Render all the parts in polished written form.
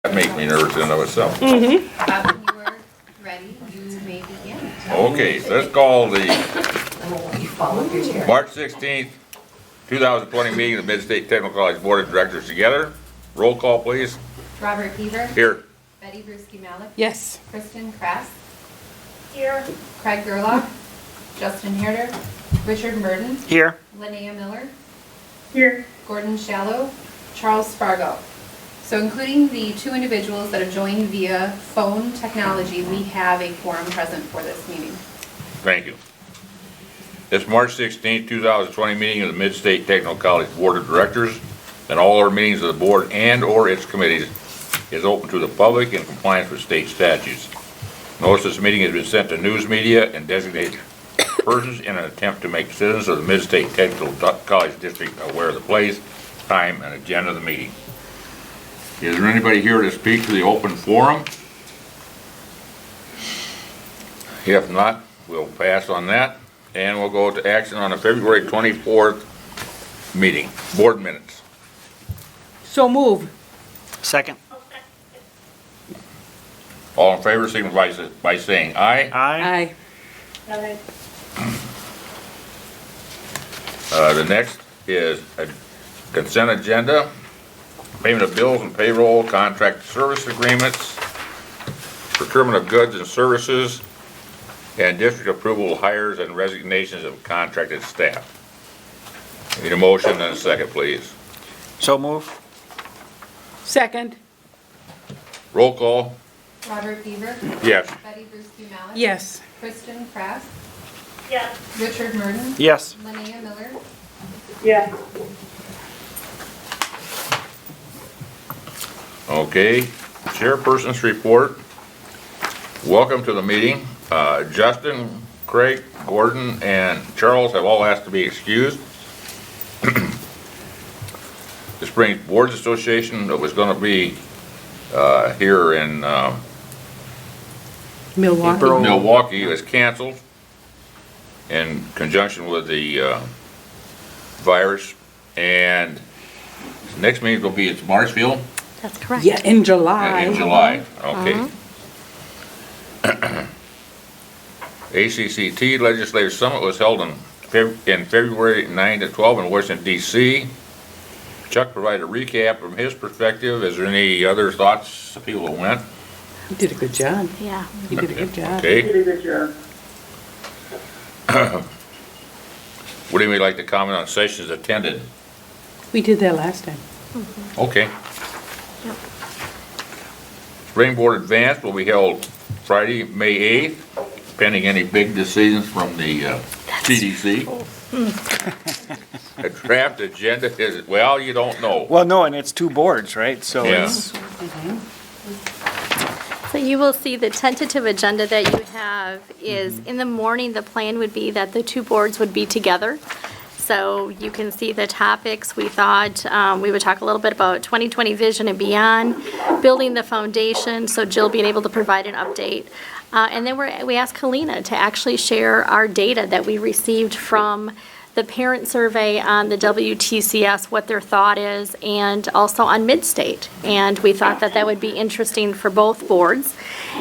That makes me nervous in and of itself. When you are ready, you may begin. Okay, so let's call the March 16th, 2020 meeting of the Mid-State Technical College Board of Directors together. Roll call, please. Robert Beaver. Here. Betty Brewski-Malik. Yes. Kristen Krass. Here. Craig Gerlach. Justin Herder. Richard Murden. Here. Linnea Miller. Here. Gordon Shallow. Charles Spargo. So including the two individuals that have joined via phone technology, we have a quorum present for this meeting. Thank you. This March 16th, 2020 meeting of the Mid-State Technical College Board of Directors and all our meetings of the board and or its committees is open to the public in compliance with state statutes. Notice this meeting has been sent to news media and designated persons in an attempt to make citizens of the Mid-State Technical College District aware of the place, time, and agenda of the meeting. Is there anybody here to speak to the open forum? If not, we'll pass on that, and we'll go to action on the February 24th meeting, board minutes. So move. Second. All in favor, signify by saying aye. Aye. Aye. The next is a consent agenda, payment of bills and payroll, contract service agreements, procurement of goods and services, and district approval of hires and resignations of contracted staff. Need a motion and a second, please. So move. Second. Roll call. Robert Beaver. Yes. Betty Brewski-Malik. Yes. Kristen Krass. Yes. Richard Murden. Yes. Linnea Miller. Yes. Okay, chairperson's report. Welcome to the meeting. Justin, Craig, Gordon, and Charles have all asked to be excused. The Spring Boards Association that was going to be here in Milwaukee was canceled in conjunction with the virus. And the next meeting will be at Marshfield. That's correct. Yeah, in July. In July, okay. ACCT Legislative Summit was held in February 9 to 12 in Washington, D.C. Chuck provided a recap from his perspective. Is there any other thoughts of people that went? You did a good job. Yeah. You did a good job. Okay. Did a good job. Would anybody like to comment on sessions attended? We did that last time. Okay. Yep. Spring Board Advance will be held Friday, May 8th, pending any big decisions from the CDC. The draft agenda is, well, you don't know. Well, no, and it's two boards, right? So Yeah. it's, So you will see the tentative agenda that you have is in the morning, the plan would be that the two boards would be together. So you can see the topics. We thought we would talk a little bit about 2020 vision and beyond, building the foundation, so Jill being able to provide an update. And then we asked Helena to actually share our data that we received from the parent survey on the WTCS, what their thought is, and also on Midstate. And we thought that that would be interesting for both boards.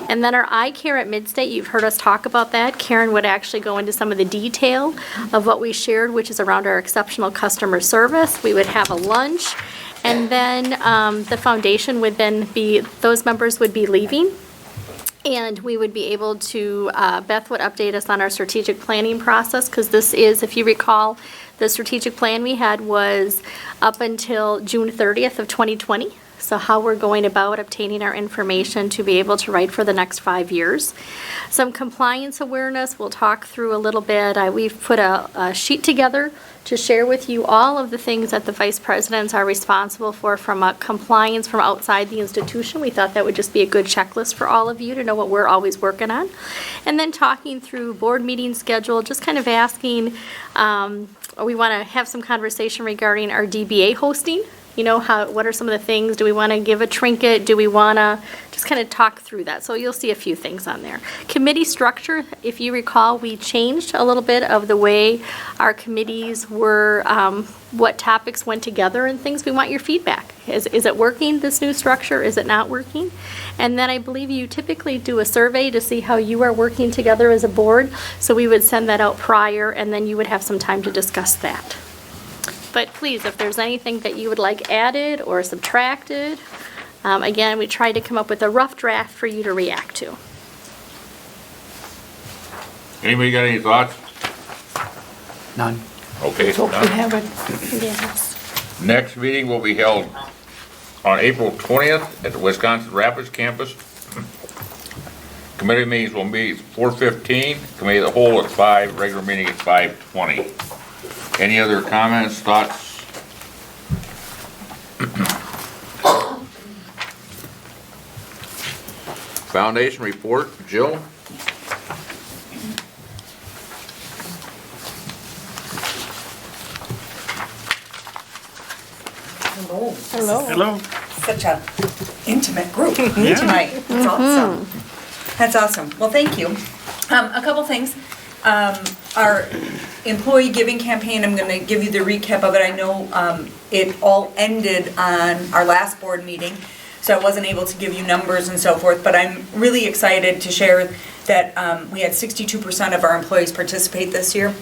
And then our iCare at Midstate, you've heard us talk about that. Karen would actually go into some of the detail of what we shared, which is around our exceptional customer service. We would have a lunch. And then the foundation would then be, those members would be leaving. And we would be able to, Beth would update us on our strategic planning process, because this is, if you recall, the strategic plan we had was up until June 30th of 2020. So how we're going about obtaining our information to be able to write for the next 5 years. Some compliance awareness, we'll talk through a little bit. We've put a sheet together to share with you all of the things that the vice presidents are responsible for from compliance from outside the institution. We thought that would just be a good checklist for all of you to know what we're always working on. And then talking through board meeting schedule, just kind of asking, we want to have some conversation regarding our DBA hosting. You know, what are some of the things? Do we want to give a trinket? Do we want to just kind of talk through that? So you'll see a few things on there. Committee structure, if you recall, we changed a little bit of the way our committees were, what topics went together and things. We want your feedback. Is it working, this new structure? Is it not working? And then I believe you typically do a survey to see how you are working together as a board. So we would send that out prior, and then you would have some time to discuss that. But please, if there's anything that you would like added or subtracted, again, we tried to come up with a rough draft for you to react to. Anybody got any thoughts? None. Okay, So we none. have it. Yes. Next meeting will be held on April 20th at the Wisconsin Rapids campus. Committee meetings will be 4:15, committee of the whole at 5, regular meeting at 5:20. Any other comments, thoughts? Foundation report, Jill? Hello. Hello. Hello. Such a intimate group tonight. That's awesome. That's awesome. Well, thank you. A couple things. Our employee giving campaign, I'm going to give you the recap of it. I know it all ended on our last board meeting, so I wasn't able to give you numbers and so forth, but I'm really excited to share that we had 62% of our employees participate this year,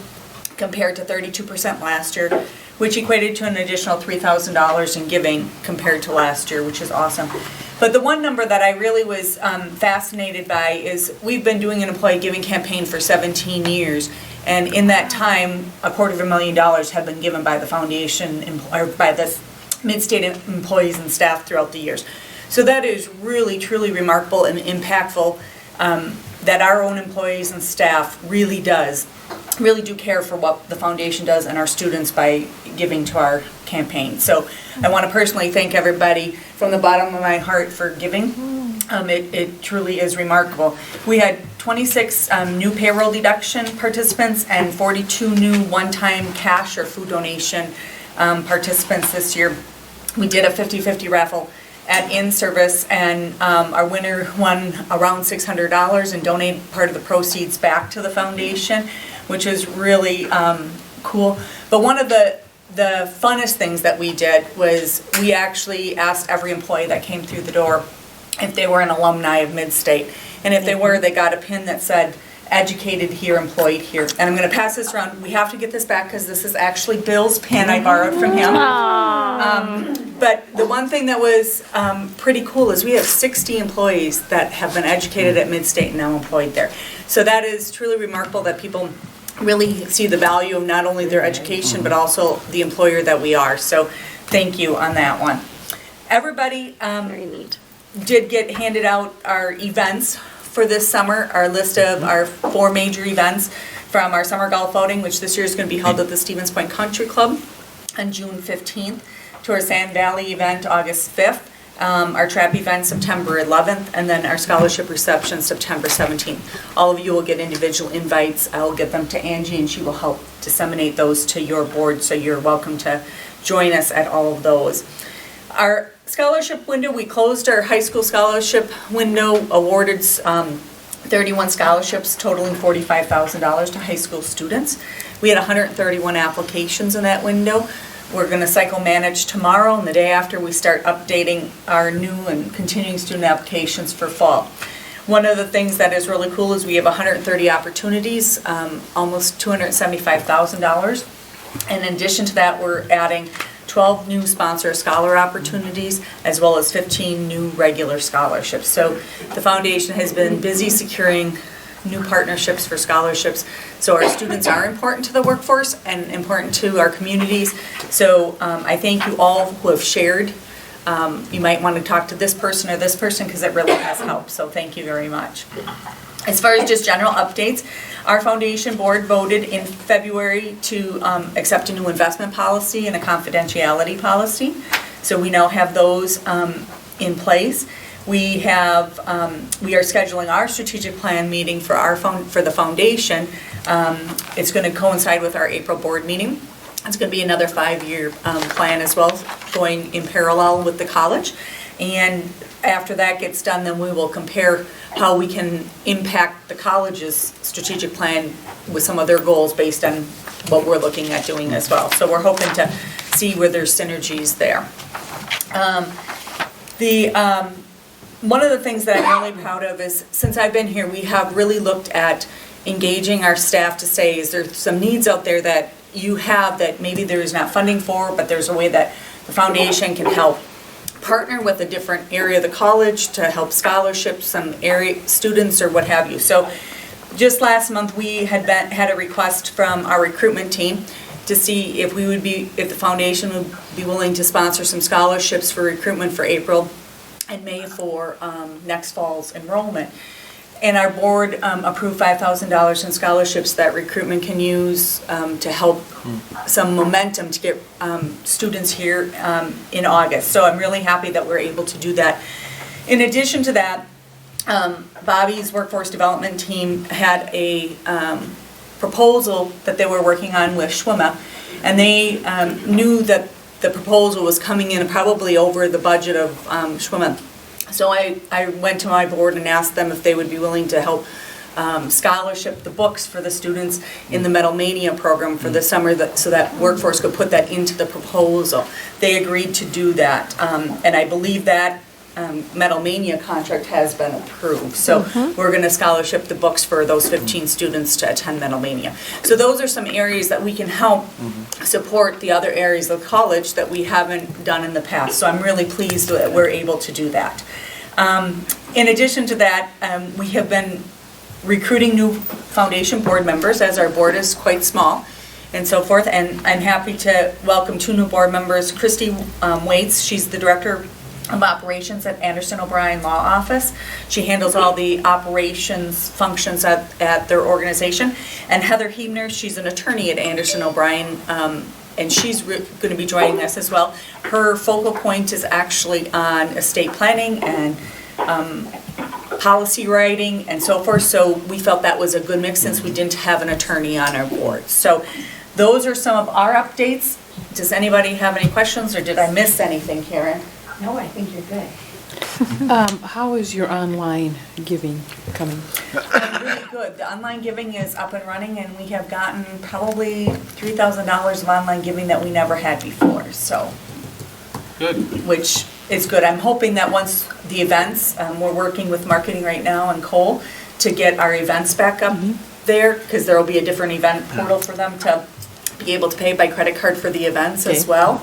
compared to 32% last year, which equated to an additional $3,000 in giving compared to last year, which is awesome. But the one number that I really was fascinated by is we've been doing an employee giving campaign for 17 years, and in that time, $250,000 have been given by the foundation, or by the mid-state employees and staff throughout the years. So that is really, truly remarkable and impactful, that our own employees and staff really do care for what the foundation does and our students by giving to our campaign. So I want to personally thank everybody from the bottom of my heart for giving. It truly is remarkable. We had 26 new payroll deduction participants and 42 new one-time cash or food donation participants this year. We did a 50-50 raffle at in-service, and our winner won around $600 and donated part of the proceeds back to the foundation, which is really cool. But one of the funnest things that we did was we actually asked every employee that came through the door if they were an alumni of Mid-State. And if they were, they got a pin that said, educated here, employed here. And I'm going to pass this around. We have to get this back because this is actually Bill's pin I borrowed from him. But the one thing that was pretty cool is we have 60 employees that have been educated at Mid-State and now employed there. So that is truly remarkable that people really see the value of not only their education but also the employer that we are. So thank you on that one. Everybody Very neat. did get handed out our events for this summer, our list of our 4 major events from our summer golf outing, which this year is going to be held at the Stevens Point Country Club on June 15th, to our Sand Valley event August 5th, our trap event September 11th, and then our scholarship reception September 17th. All of you will get individual invites. I'll get them to Angie and she will help disseminate those to your board, so you're welcome to join us at all of those. Our scholarship window, we closed our high school scholarship window, awarded 31 scholarships totaling $45,000 to high school students. We had 131 applications in that window. We're going to cycle manage tomorrow, and the day after we start updating our new and continuing student applications for fall. One of the things that is really cool is we have 130 opportunities, almost $275,000. And in addition to that, we're adding 12 new sponsor scholar opportunities, as well as 15 new regular scholarships. So the foundation has been busy securing new partnerships for scholarships. So our students are important to the workforce and important to our communities. So I thank you all who have shared. You might want to talk to this person or this person because it really has helped. So thank you very much. As far as just general updates, our foundation board voted in February to accept a new investment policy and a confidentiality policy. So we now have those in place. We are scheduling our strategic plan meeting for the foundation. It's going to coincide with our April board meeting. It's going to be another 5-year plan as well, going in parallel with the college. And after that gets done, then we will compare how we can impact the college's strategic plan with some of their goals based on what we're looking at doing as well. So we're hoping to see where there's synergies there. One of the things that I'm really proud of is, since I've been here, we have really looked at engaging our staff to say, is there some needs out there that you have that maybe there is not funding for, but there's a way that the foundation can help partner with a different area of the college to help scholarships, some area students or what have you. So just last month, we had a request from our recruitment team to see if the foundation would be willing to sponsor some scholarships for recruitment for April and May for next fall's enrollment. And our board approved $5,000 in scholarships that recruitment can use to help some momentum to get students here in August. So I'm really happy that we're able to do that. In addition to that, Bobby's workforce development team had a proposal that they were working on with Schwimmer, and they knew that the proposal was coming in probably over the budget of Schwimmer. So I went to my board and asked them if they would be willing to help scholarship the books for the students in the Metal Mania program for the summer, so that workforce could put that into the proposal. They agreed to do that, and I believe that Metal Mania contract has been approved. So we're going to scholarship the books for those 15 students to attend Metal Mania. So those are some areas that we can help support the other areas of college that we haven't done in the past. So I'm really pleased that we're able to do that. In addition to that, we have been recruiting new foundation board members, as our board is quite small and so forth. And I'm happy to welcome 2 new board members. Christy Waits, she's the director of operations at Anderson O'Brien Law Office. She handles all the operations functions at their organization. And Heather Hebner, she's an attorney at Anderson O'Brien, and she's going to be joining us as well. Her focal point is actually on estate planning and policy writing and so forth. So we felt that was a good mix since we didn't have an attorney on our board. So those are some of our updates. Does anybody have any questions, or did I miss anything, Karen? No, I think you're good. How is your online giving coming? Really good. The online giving is up and running, and we have gotten probably $3,000 of online giving that we never had before, so. Good. Which is good. I'm hoping that once the events, we're working with marketing right now and Cole to get our events back up there, because there will be a different event portal for them to be able to pay by credit card for the events as well.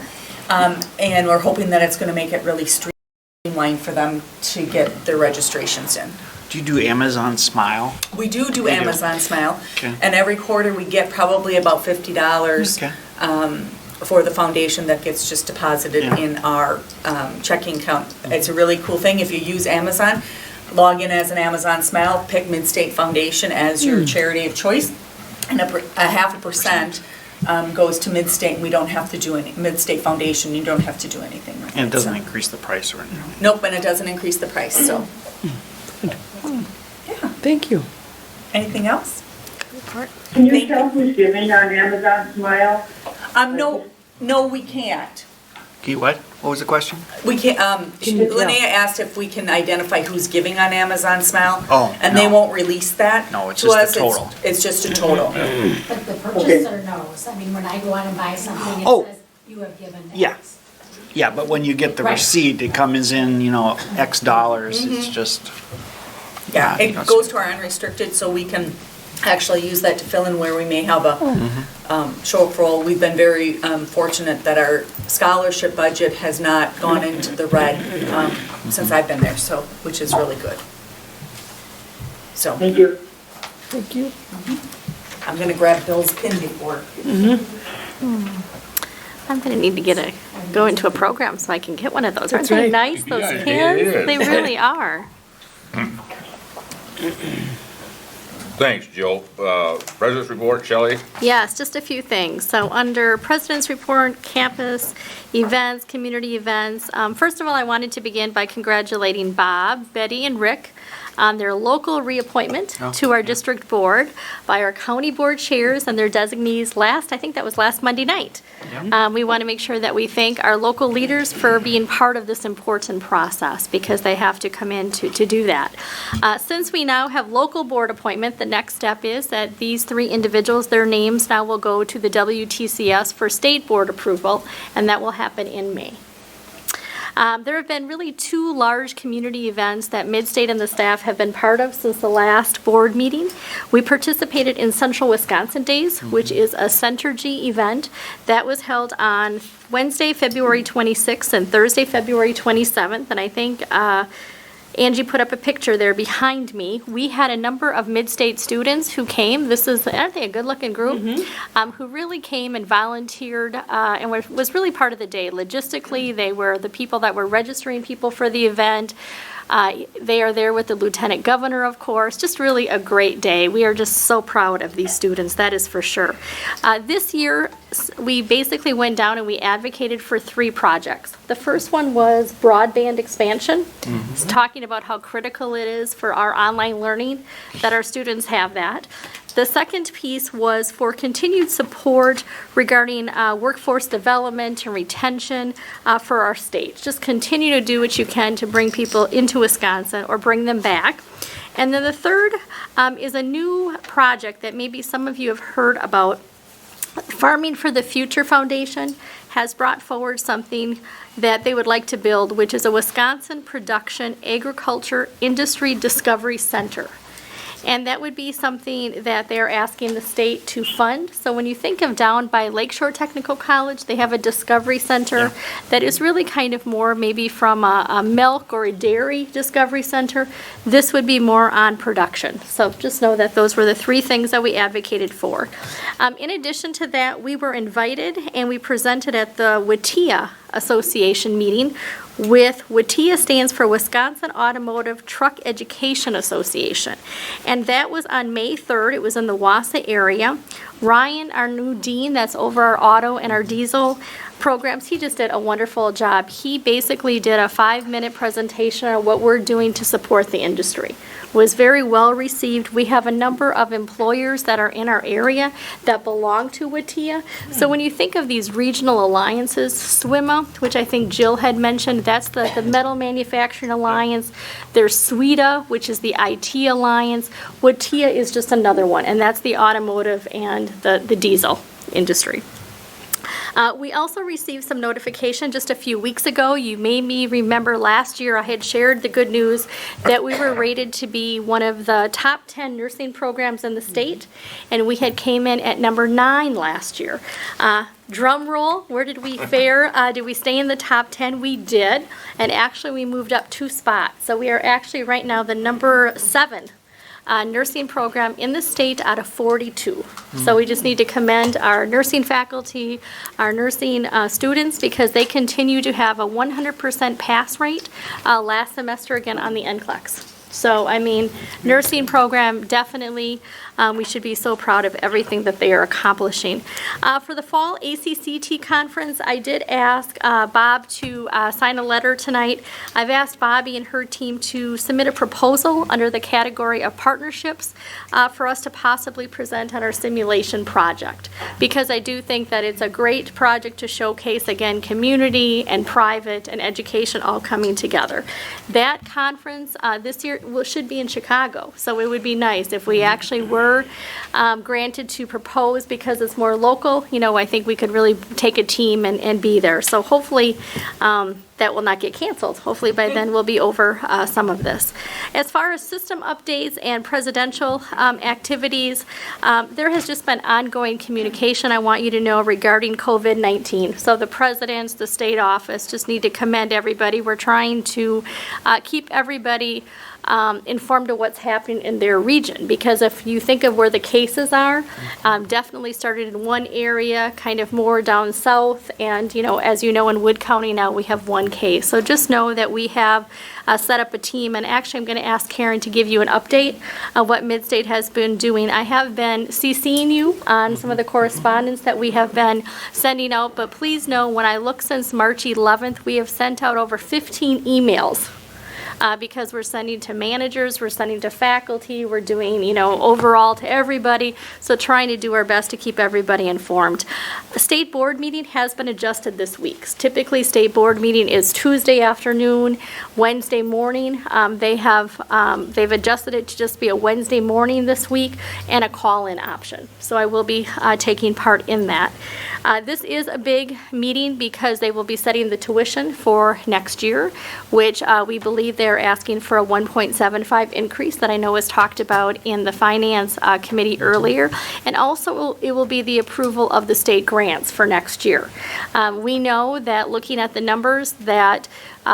And we're hoping that it's going to make it really streamlined for them to get their registrations in. Do you do Amazon Smile? We do You do. Amazon Smile. Okay. And every quarter we get probably about $50 Okay. For the foundation that gets just deposited Yeah. in our checking account. It's a really cool thing. If you use Amazon, log in as an Amazon Smile, pick Mid-State Foundation as your charity of choice, and a 0.5% goes to Mid-State, and we don't have to do any, Mid-State Foundation, you don't have to do anything with it. And it doesn't so. increase the price or anything? Nope, and it doesn't increase the price, so. Yeah. Thank you. Anything else? Can you tell who's giving on Amazon Smile? No, we can't. Can you what? What was the question? We can't, Can you tell? Linnea asked if we can identify who's giving on Amazon Smile. Oh, And they no. won't release that. No, it's to just the us. total. It's just a total. But the purchaser knows. I mean, when I go out and buy something, it Oh. says you have given X. Yeah. Yeah, but when you get the Right. receipt, it comes in, X dollars. It's just, Yeah, Yeah, it that's- goes to our unrestricted, so we can actually use that to fill in where we may have a shortfall. We've been very fortunate that our scholarship budget has not gone into the red since I've been there, so, which is really good. So, Thank you. Thank you. I'm gonna grab Bill's pin before. I'm gonna need to go into a program so I can get one of those. Aren't That's they right. nice, those Yeah, it pins? is. They really are. Thanks, Jill. President's report, Shelley? Yes, just a few things. So under President's Report, campus events, community events, first of all, I wanted to begin by congratulating Bob, Betty, and Rick on their local reappointment to our district board by our county board chairs and their designees I think that was last Monday night. We want to make sure that we thank our local leaders for being part of this important process because they have to come in to do that. Since we now have local board appointment, the next step is that these 3 individuals, their names now will go to the WTCS for state board approval, and that will happen in May. There have been really two large community events that Midstate and the staff have been part of since the last board meeting. We participated in Central Wisconsin Days, which is a Centergy event that was held on Wednesday, February 26th and Thursday, February 27th. And I think Angie put up a picture there behind me. We had a number of Midstate students who came. This is, aren't they a good-looking group? Who really came and volunteered and was really part of the day. Logistically, they were the people that were registering people for the event. They are there with the lieutenant governor, of course. Just really a great day. We are just so proud of these students, that is for sure. This year, we basically went down and we advocated for 3 projects. The first one was broadband expansion. It's talking about how critical it is for our online learning that our students have that. The second piece was for continued support regarding workforce development and retention for our state. Just continue to do what you can to bring people into Wisconsin or bring them back. And then the third is a new project that maybe some of you have heard about. Farming for the Future Foundation has brought forward something that they would like to build, which is a Wisconsin Production Agriculture Industry Discovery Center. And that would be something that they're asking the state to fund. So when you think of down by Lakeshore Technical College, they have a discovery center that is really kind of more maybe from a milk or a dairy discovery center. This would be more on production. So just know that those were the 3 things that we advocated for. In addition to that, we were invited and we presented at the WATIA Association meeting with WATIA stands for Wisconsin Automotive Truck Education Association. And that was on May 3rd. It was in the Wausau area. Ryan, our new dean that's over our auto and our diesel programs, he just did a wonderful job. He basically did a 5-minute presentation on what we're doing to support the industry. Was very well received. We have a number of employers that are in our area that belong to WATIA. So when you think of these regional alliances, SWIMA, which I think Jill had mentioned, that's the Metal Manufacturing Alliance. There's SWIDA, which is the IT Alliance. WATIA is just another one, and that's the automotive and the diesel industry. We also received some notification just a few weeks ago. You may remember last year I had shared the good news that we were rated to be one of the top 10 nursing programs in the state, and we had came in at number 9 last year. Drum roll, where did we fare? Did we stay in the top 10? We did, and actually we moved up 2 spots. So we are actually right now the number 7 nursing program in the state out of 42. So we just need to commend our nursing faculty, our nursing students, because they continue to have a 100% pass rate last semester again on the NCLEX. So, I mean, nursing program, definitely, we should be so proud of everything that they are accomplishing. For the fall ACCT conference, I did ask Bob to sign a letter tonight. I've asked Bobby and her team to submit a proposal under the category of partnerships for us to possibly present on our simulation project. Because I do think that it's a great project to showcase, again, community and private and education all coming together. That conference this year should be in Chicago, so it would be nice if we actually were granted to propose, because it's more local. You know, I think we could really take a team and be there. So hopefully that will not get canceled. Hopefully by then we'll be over some of this. As far as system updates and presidential activities, there has just been ongoing communication, I want you to know, regarding COVID-19. So the presidents, the state office just need to commend everybody. We're trying to keep everybody informed of what's happening in their region, because if you think of where the cases are, definitely started in one area, kind of more down south, and as you know, in Wood County now we have 1 case. So just know that we have set up a team, and actually I'm going to ask Karen to give you an update of what Midstate has been doing. I have been CCing you on some of the correspondence that we have been sending out, but please know when I look since March 11th, we have sent out over 15 emails because we're sending to managers, we're sending to faculty, we're doing, overall to everybody. So trying to do our best to keep everybody informed. The state board meeting has been adjusted this week. Typically, state board meeting is Tuesday afternoon, Wednesday morning. They've adjusted it to just be a Wednesday morning this week and a call-in option. So I will be taking part in that. This is a big meeting because they will be setting the tuition for next year, which we believe they're asking for a 1.75 increase that I know was talked about in the Finance Committee earlier. And also it will be the approval of the state grants for next year. We know that looking at the numbers that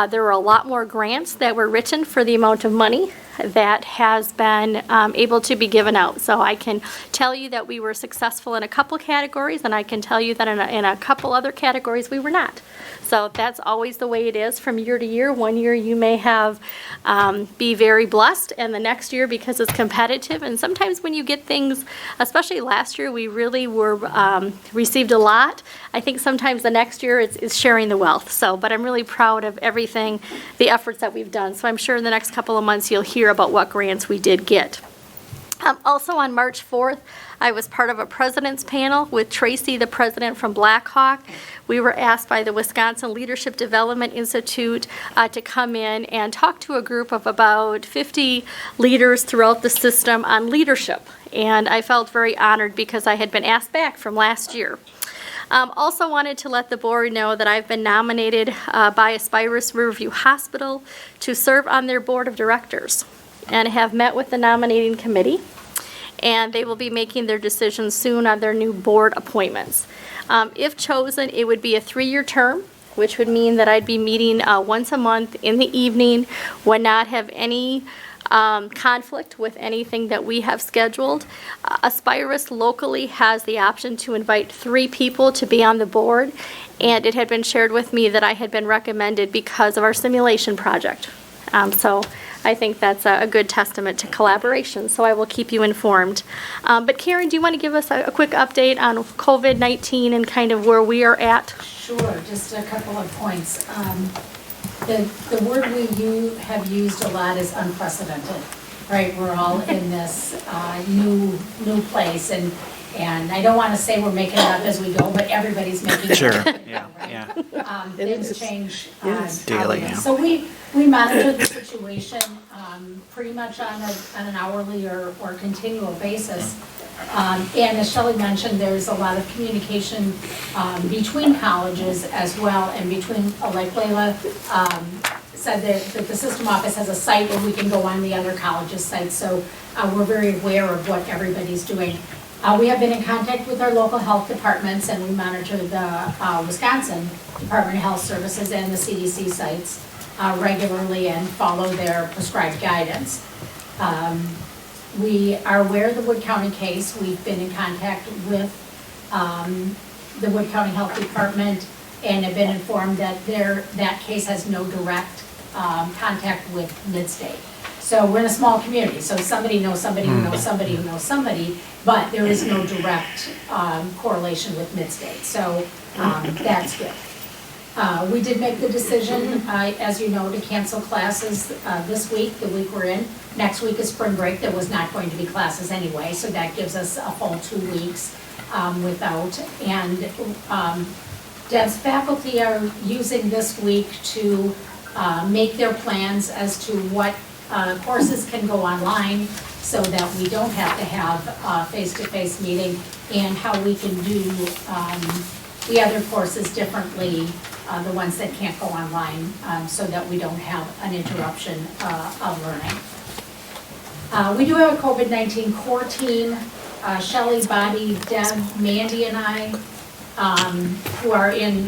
there were a lot more grants that were written for the amount of money that has been able to be given out. So I can tell you that we were successful in a couple categories, and I can tell you that in a couple other categories we were not. So that's always the way it is from year to year. One year you may have be very blessed, and the next year, because it's competitive, and sometimes when you get things, especially last year, we really were received a lot. I think sometimes the next year it's sharing the wealth. So, but I'm really proud of everything, the efforts that we've done. So I'm sure in the next couple of months you'll hear about what grants we did get. Also on March 4th, I was part of a president's panel with Tracy, the president from Blackhawk. We were asked by the Wisconsin Leadership Development Institute to come in and talk to a group of about 50 leaders throughout the system on leadership. And I felt very honored because I had been asked back from last year. Also wanted to let the board know that I've been nominated by Aspirus Riverview Hospital to serve on their board of directors and have met with the nominating committee, and they will be making their decisions soon on their new board appointments. If chosen, it would be a 3-year term, which would mean that I'd be meeting once a month in the evening, would not have any conflict with anything that we have scheduled. Aspirus locally has the option to invite 3 people to be on the board, and it had been shared with me that I had been recommended because of our simulation project. So I think that's a good testament to collaboration, so I will keep you informed. But Karen, do you want to give us a quick update on COVID-19 and kind of where we are at? Sure, just a couple of points. The word we have used a lot is unprecedented, right? We're all in this new place, and I don't want to say we're making it up as we go, but everybody's making it Sure, up. yeah, Right? yeah. Things change. Daily, yeah. So we monitor the situation pretty much on an hourly or continual basis. And as Shelley mentioned, there's a lot of communication between colleges as well, and between, like Layla said, that the system office has a site where we can go on the other colleges' sites, so we're very aware of what everybody's doing. We have been in contact with our local health departments, and we monitor the Wisconsin Department of Health Services and the CDC sites regularly and follow their prescribed guidance. We are aware of the Wood County case. We've been in contact with the Wood County Health Department and have been informed that that case has no direct contact with Midstate. So we're in a small community, so somebody knows somebody who knows somebody who knows somebody, but there is no direct correlation with Midstate, so that's good. We did make the decision, as you know, to cancel classes this week, the week we're in. Next week is spring break. There was not going to be classes anyway, so that gives us a full 2 weeks without. And Deb's faculty are using this week to make their plans as to what courses can go online so that we don't have to have a face-to-face meeting, and how we can do the other courses differently, the ones that can't go online, so that we don't have an interruption of learning. We do have a COVID-19 core team, Shelley, Bobby, Deb, Mandy, and I, who are in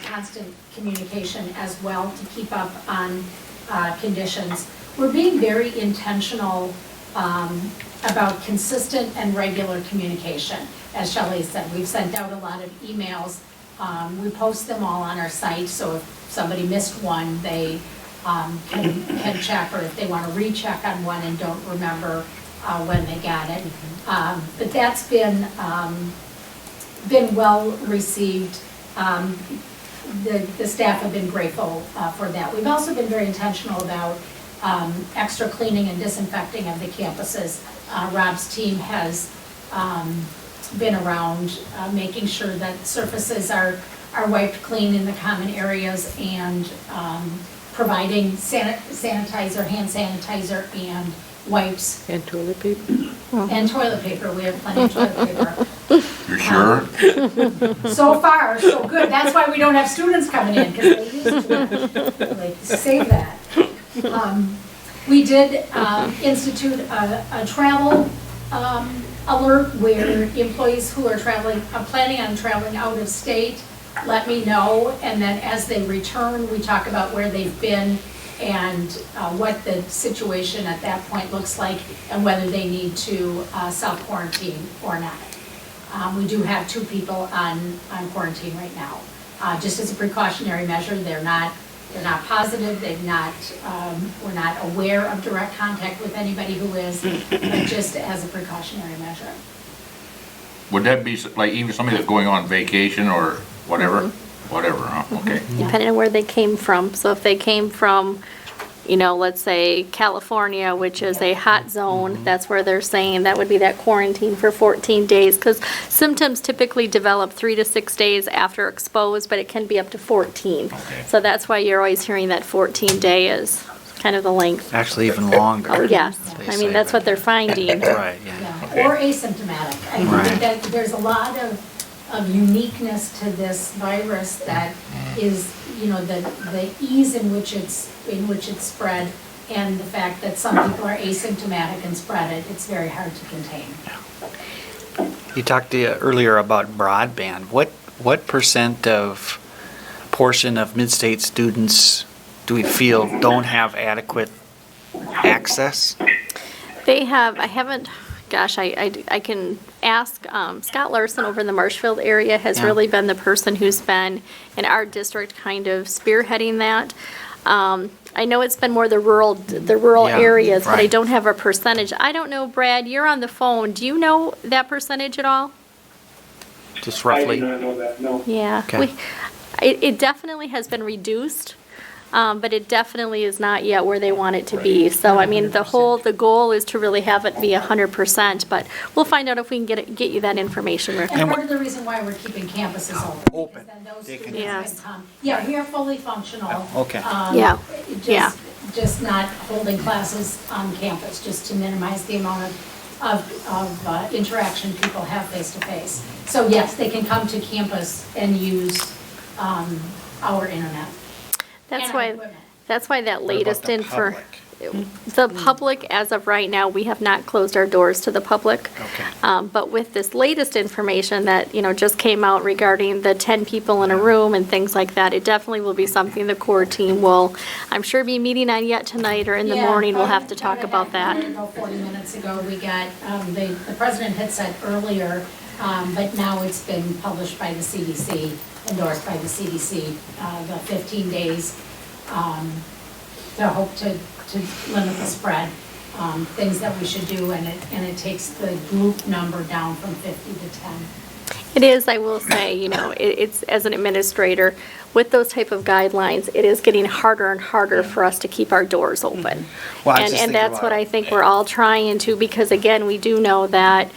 constant communication as well to keep up on conditions. We're being very intentional about consistent and regular communication. As Shelley said, we've sent out a lot of emails. We post them all on our site, so if somebody missed one, they can check, or if they want to recheck on one and don't remember when they got it. But that's been well received. The staff have been grateful for that. We've also been very intentional about extra cleaning and disinfecting of the campuses. Rob's team has been around making sure that surfaces are wiped clean in the common areas and providing sanitizer, hand sanitizer, and wipes. And toilet paper? And toilet paper, we have plenty of toilet paper. You're sure? So far, so good, that's why we don't have students coming in, because they used to, like, save that. We did institute a travel alert where employees who are planning on traveling out of state, let me know, and then as they return, we talk about where they've been and what the situation at that point looks like and whether they need to self-quarantine or not. We do have 2 people on quarantine right now. Just as a precautionary measure, they're not positive, we're not aware of direct contact with anybody who is, but just as a precautionary measure. Would that be like even somebody that's going on vacation or whatever? Whatever, huh? Okay. Depending on where they came from. So if they came from, let's say California, which is a hot zone, that's where they're saying that would be that quarantine for 14 days. Because symptoms typically develop 3 to 6 days after exposed, but it can be up to 14. Okay. So that's why you're always hearing that 14-day is kind of the length. Actually even longer. Oh, yes. they I say, mean, that's but- what they're finding. Right, yeah. Yeah, or asymptomatic. I Right. think that there's a lot of uniqueness to this virus that is, the ease in which it's spread and the fact that some people are asymptomatic and spread it, it's very hard to contain. You talked earlier about broadband. What percent of portion of mid-state students do we feel don't have adequate access? They have, I haven't, gosh, I can ask, Scott Larson over in the Marshfield area has Yeah. really been the person who's been in our district kind of spearheading that. I know it's been more the rural Yeah, areas, but I right. don't have a percentage. I don't know, Brad, you're on the phone. Do you know that percentage at all? Just roughly? I do not know that, no. Yeah. Okay. It definitely has been reduced. But it definitely is not yet where they want it to be. So, I mean, the goal is to really have it be 100%, but we'll find out if we can get you that information, Rick. And part of the reason why we're keeping campuses open. Because then those They can- students Yes. can come. Yeah, here fully functional. Okay. Yeah. Just- Yeah. Just not holding classes on campus, just to minimize the amount of interaction people have face to face. So yes, they can come to campus and use our internet. That's and why, equipment. that's why that What about latest the public? the public, as of right now, we have not closed our doors to the public. Okay. But with this latest information that, just came out regarding the 10 people in a room and things like that, it definitely will be something the core team will, I'm sure, be meeting on yet tonight or in the Yeah, morning, we'll have to about talk about that. 40 minutes ago, we got, the president had said earlier, but now it's been published by the CDC, endorsed by the CDC, the 15 days to hope to limit the spread, things that we should do, and it takes the group number down from 50 to 10. It is, I will say, it's, as an administrator, with those type of guidelines, it is getting harder and harder for us to keep our doors open. Well, I was And just and thinking that's about what it. I think we're all trying to, because again, we do know that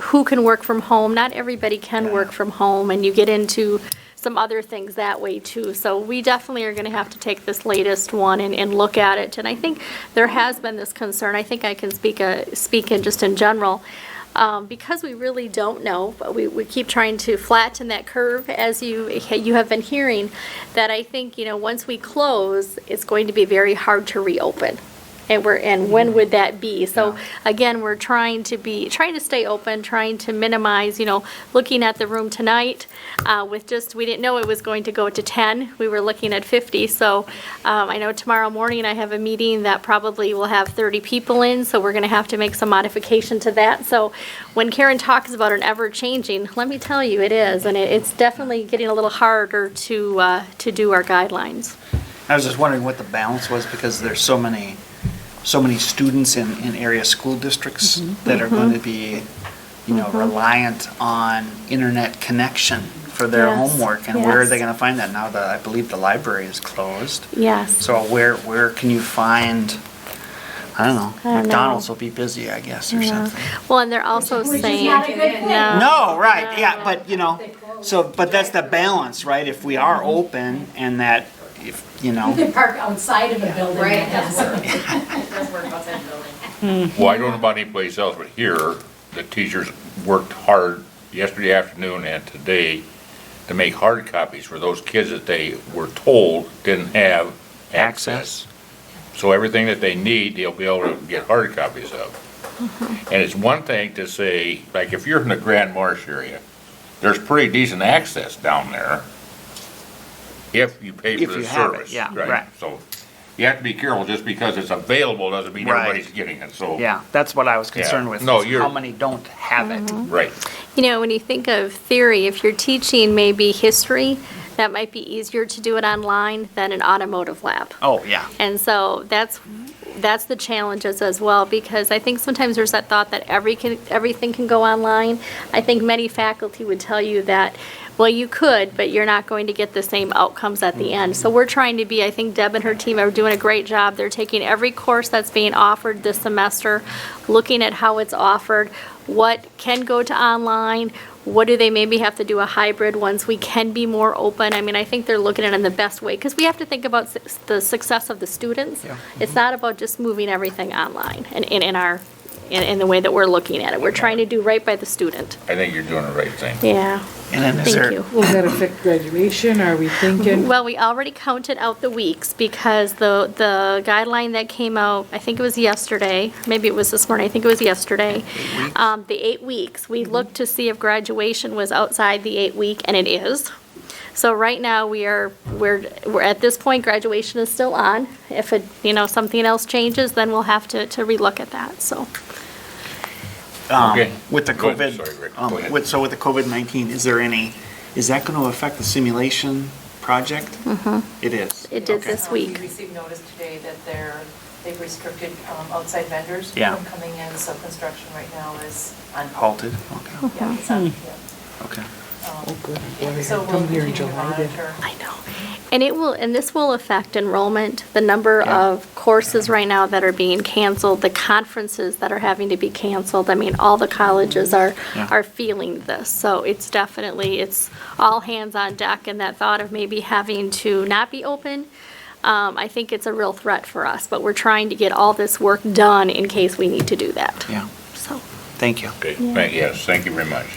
who can work from home, not everybody can work from home, and you get into some other things that way too. So we definitely are gonna have to take this latest one and look at it. And I think there has been this concern, I think I can speak in just in general, because we really don't know, but we keep trying to flatten that curve, as you have been hearing, that I think, once we close, it's going to be very hard to reopen. And when would that be? So again, we're trying to stay open, trying to minimize, looking at the room tonight, we didn't know it was going to go to 10. We were looking at 50. So I know tomorrow morning I have a meeting that probably will have 30 people in, so we're going to have to make some modification to that. So when Karen talks about an ever-changing, let me tell you, it is, and it's definitely getting a little harder to do our guidelines. I was just wondering what the balance was, because there's so many students in area school districts that are going to be, reliant on internet connection for their Yes, homework, and where are yes. they gonna find that now that I believe the library is closed? Yes. So where can you find, I don't know, I don't McDonald's know. will be busy, I guess, or Yeah. something. Well, and they're also Which is saying. not a good thing. No, right, yeah, but but that's the balance, right? If we are open and that, if, You could park outside of a building that has. Well, I don't know about anyplace else, but here, the teachers worked hard yesterday afternoon and today to make hard copies for those kids that they were told didn't have access. So everything that they need, they'll be able to get hard copies of. And it's one thing to say, like, if you're in the Grand Marsh area, there's pretty decent access down there if you pay If for the you have it, service. yeah, right. So you have to be careful, just because it's available doesn't mean Right. everybody's getting it, so. Yeah, that's what I was Yeah. concerned with, No, is you're- how many don't have it. Right. When you think of theory, if you're teaching maybe history, that might be easier to do it online than an automotive lab. Oh, yeah. And so that's the challenges as well, because I think sometimes there's that thought that everything can go online. I think many faculty would tell you that, well, you could, but you're not going to get the same outcomes at the end. So we're trying to be, I think Deb and her team are doing a great job. They're taking every course that's being offered this semester, looking at how it's offered, what can go to online, what do they maybe have to do a hybrid once we can be more open. I mean, I think they're looking at it in the best way, because we have to think about the success of the students. Yeah. It's not about just moving everything online and in the way that we're looking at it. We're trying to do right by the student. I think you're doing the right thing. Yeah. And then is Thank there, you. Will that affect graduation? Are we thinking? Well, we already counted out the weeks, because the guideline that came out, I think it was yesterday, maybe it was this morning, I think it was yesterday. The 8 weeks, we looked to see if graduation was outside the 8-week, and it is. So right now, we're at this point, graduation is still on. If something else changes, then we'll have to relook at that, so. Okay. with the Go ahead. COVID, Sorry, Rick. Go ahead. with the COVID-19, is that gonna affect the simulation project? It is. It did Okay. this week. We received notice today that they've restricted outside vendors Yeah. from coming in, so construction right now is on. Halted, okay, Yeah, it's on, yeah. okay. Oh, good. Boy, So we'll come here in continue to July then. monitor. I know. And this will affect enrollment, the number Yeah. of courses right now that are being canceled, the conferences that are having to be canceled. I mean, all the colleges Yeah. are feeling this. So it's all hands on deck, and that thought of maybe having to not be open, I think it's a real threat for us. But we're trying to get all this work done in case we need to do that. Yeah, So, thank you. Okay, yes, thank you very much.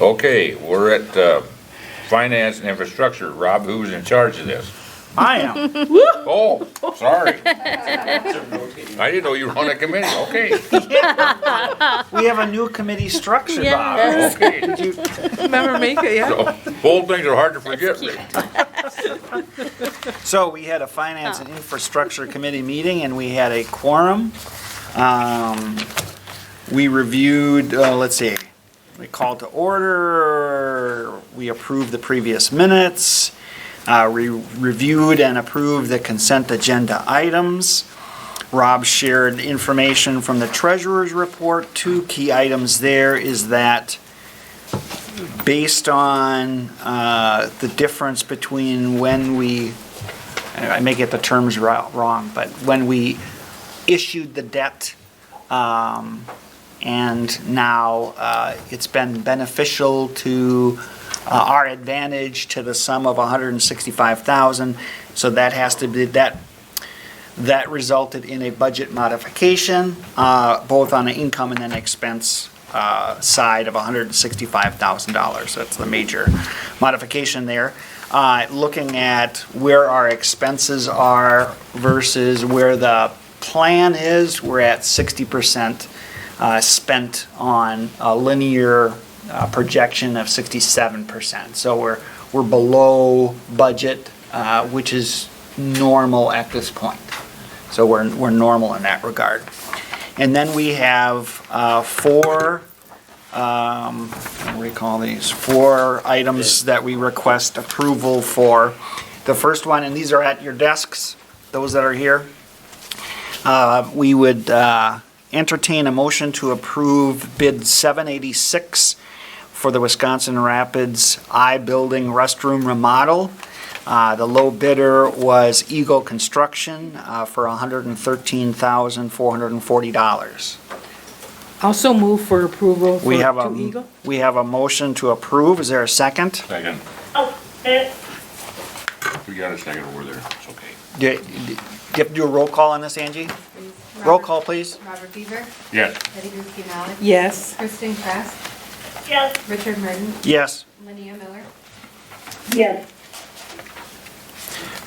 Okay, we're at Finance and Infrastructure. Rob, who's in charge of this? I am. Oh, sorry. I didn't know you were on a committee, okay. We have a new committee structure, Bob. Yes. Okay, Remember Mika, yeah? so, old things are hard to forget, Rick. So we had a Finance and Infrastructure Committee meeting, and we had a quorum. We reviewed, let's see, we called to order, we approved the previous minutes, we reviewed and approved the consent agenda items. Rob shared information from the treasurer's report. 2 key items there is that based on the difference between when I may get the terms wrong, but when we issued the debt, and now it's been beneficial to our advantage to the sum of $165,000. So that has to be, that resulted in a budget modification, both on the income and then expense side of $165,000. That's the major modification there. Looking at where our expenses are versus where the plan is, we're at 60% spent on a linear projection of 67%. So we're below budget, which is normal at this point. So we're normal in that regard. And then we have 4, what do we call these? 4 items that we request approval for. The first one, and these are at your desks, those that are here. We would entertain a motion to approve bid 786 for the Wisconsin Rapids I-Building restroom remodel. The low bidder was Eagle Construction for $113,440. Also move for approval for We have to Eagle. we have a motion to approve. Is there a second? Second. Oh, We got a second over there, it's okay. Do you have to do a roll call on this, Angie? Please. Roll Robert- call, please. Robert Beaver, Yes. Betty Guzzi Malik, Yes. Kristen Kress, yes. Richard Merton, Yes. Linnea Miller, Yes.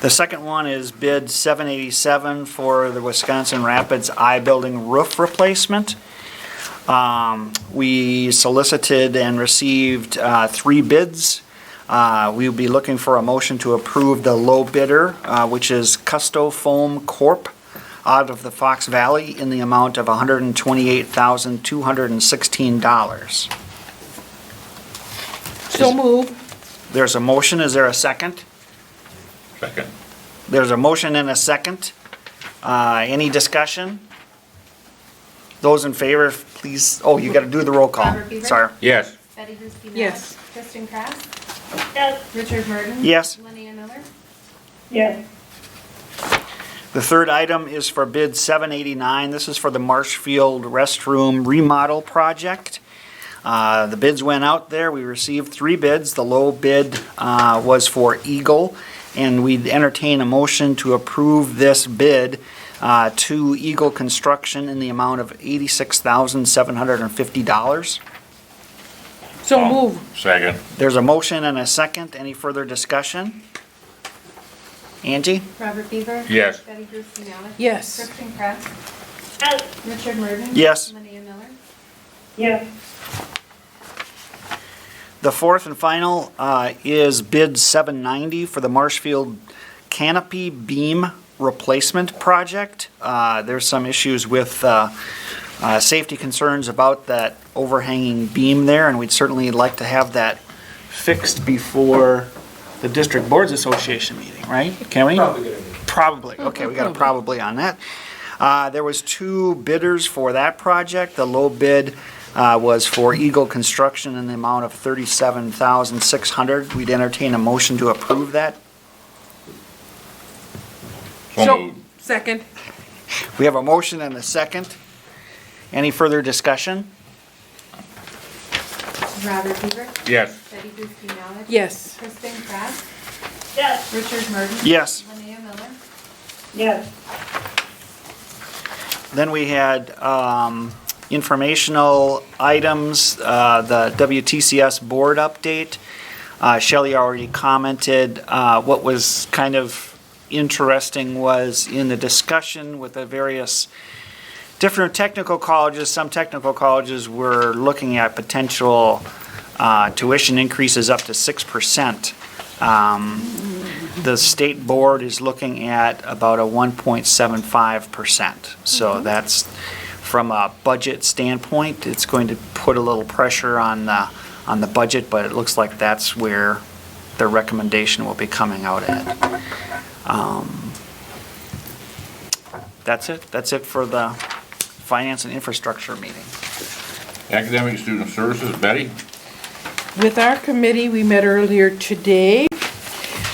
The second one is bid 787 for the Wisconsin Rapids I-Building roof replacement. We solicited and received 3 bids. We'll be looking for a motion to approve the low bidder, which is Custo Foam Corp. out of the Fox Valley in the amount of $128,216. So move. There's a motion, is there a second? Second. There's a motion and a second. Any discussion? Those in favor, please, oh, you gotta do the roll call. Robert Beaver? Sorry. Yes. Betty Guzzi Malik. Yes. Kristen Kress, Yes. Richard Merton. Yes. Linnea Miller, Yes. The third item is for bid 789. This is for the Marshfield restroom remodel project. The bids went out there. We received 3 bids. The low bid was for Eagle, and we'd entertain a motion to approve this bid to Eagle Construction in the amount of $86,750. So move. Second. There's a motion and a second. Any further discussion? Angie? Robert Beaver. Yes. Betty Guzzi Malik. Yes. Kristen Kress, Yes. Richard Merton. Yes. Linnea Miller, Yes. The fourth and final is bid 790 for the Marshfield canopy beam replacement project. There's some issues with safety concerns about that overhanging beam there, and we'd certainly like to have that fixed before the District Boards Association meeting, right? Can we? Probably. Okay, we got a probably on that. There was 2 bidders for that project. The low bid was for Eagle Construction in the amount of $37,600. We'd entertain a motion to approve that. So moved. Second. We have a motion and a second. Any further discussion? Robert Beaver, Yes. Betty Guzzi Malik. Yes. Kristen Kress, Yes. Richard Merton. Yes. Linnea Miller, Yes. Then we had informational items, the WTCS board update. Shelley already commented. What was kind of interesting was in the discussion with the various different technical colleges. Some technical colleges were looking at potential tuition increases up to 6%. The state board is looking at about a 1.75%. So that's, from a budget standpoint, it's going to put a little pressure on the budget, but it looks like that's where the recommendation will be coming out at. That's it. That's it for the Finance and Infrastructure meeting. Academic Student Services, Betty? With our committee, we met earlier today.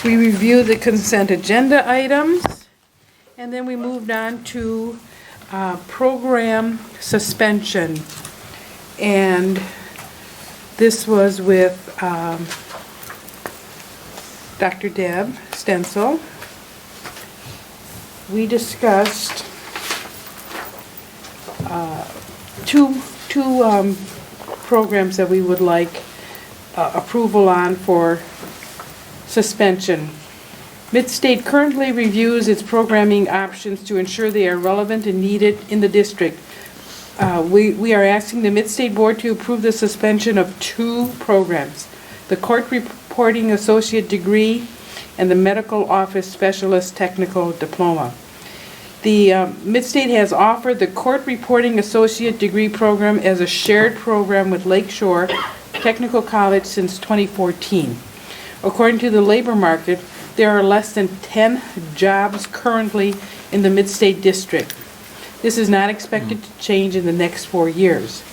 We reviewed the consent agenda items, and then we moved on to program suspension. And this was with Dr. Deb Stencil. We discussed two programs that we would like approval on for suspension. Midstate currently reviews its programming options to ensure they are relevant and needed in the district. We are asking the Midstate Board to approve the suspension of 2 programs, the Court Reporting Associate Degree and the Medical Office Specialist Technical Diploma. The Midstate has offered the Court Reporting Associate Degree program as a shared program with Lakeshore Technical College since 2014. According to the labor market, there are less than 10 jobs currently in the Midstate District. This is not expected to change in the next 4 years.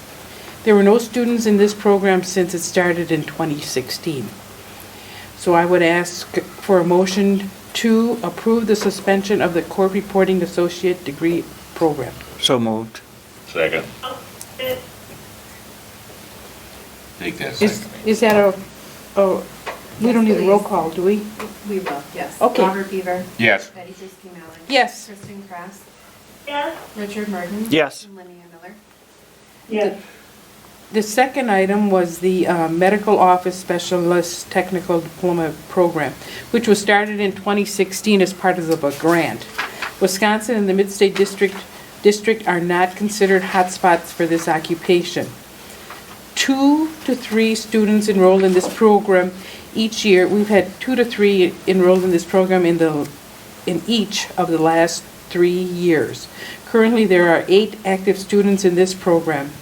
There were no students in this program since it started in 2016. So I would ask for a motion to approve the suspension of the court reporting associate degree program. So moved. Second. Take that Is, second. is that we don't need a roll call, do we? We will, yes. Okay. Robert Beaver. Yes. Betty Grisky-Mallon. Yes. Kristen Kress. Yes. Richard Merton. Yes. And Linnea Miller. Yes. The second item was the Medical Office Specialist Technical Diploma Program, which was started in 2016 as part of a grant. Wisconsin and the Mid-State District are not considered hotspots for this occupation. 2 to 3 students enrolled in this program each year. We've had 2 to 3 enrolled in this program in each of the last 3 years. Currently, there are 8 active students in this program.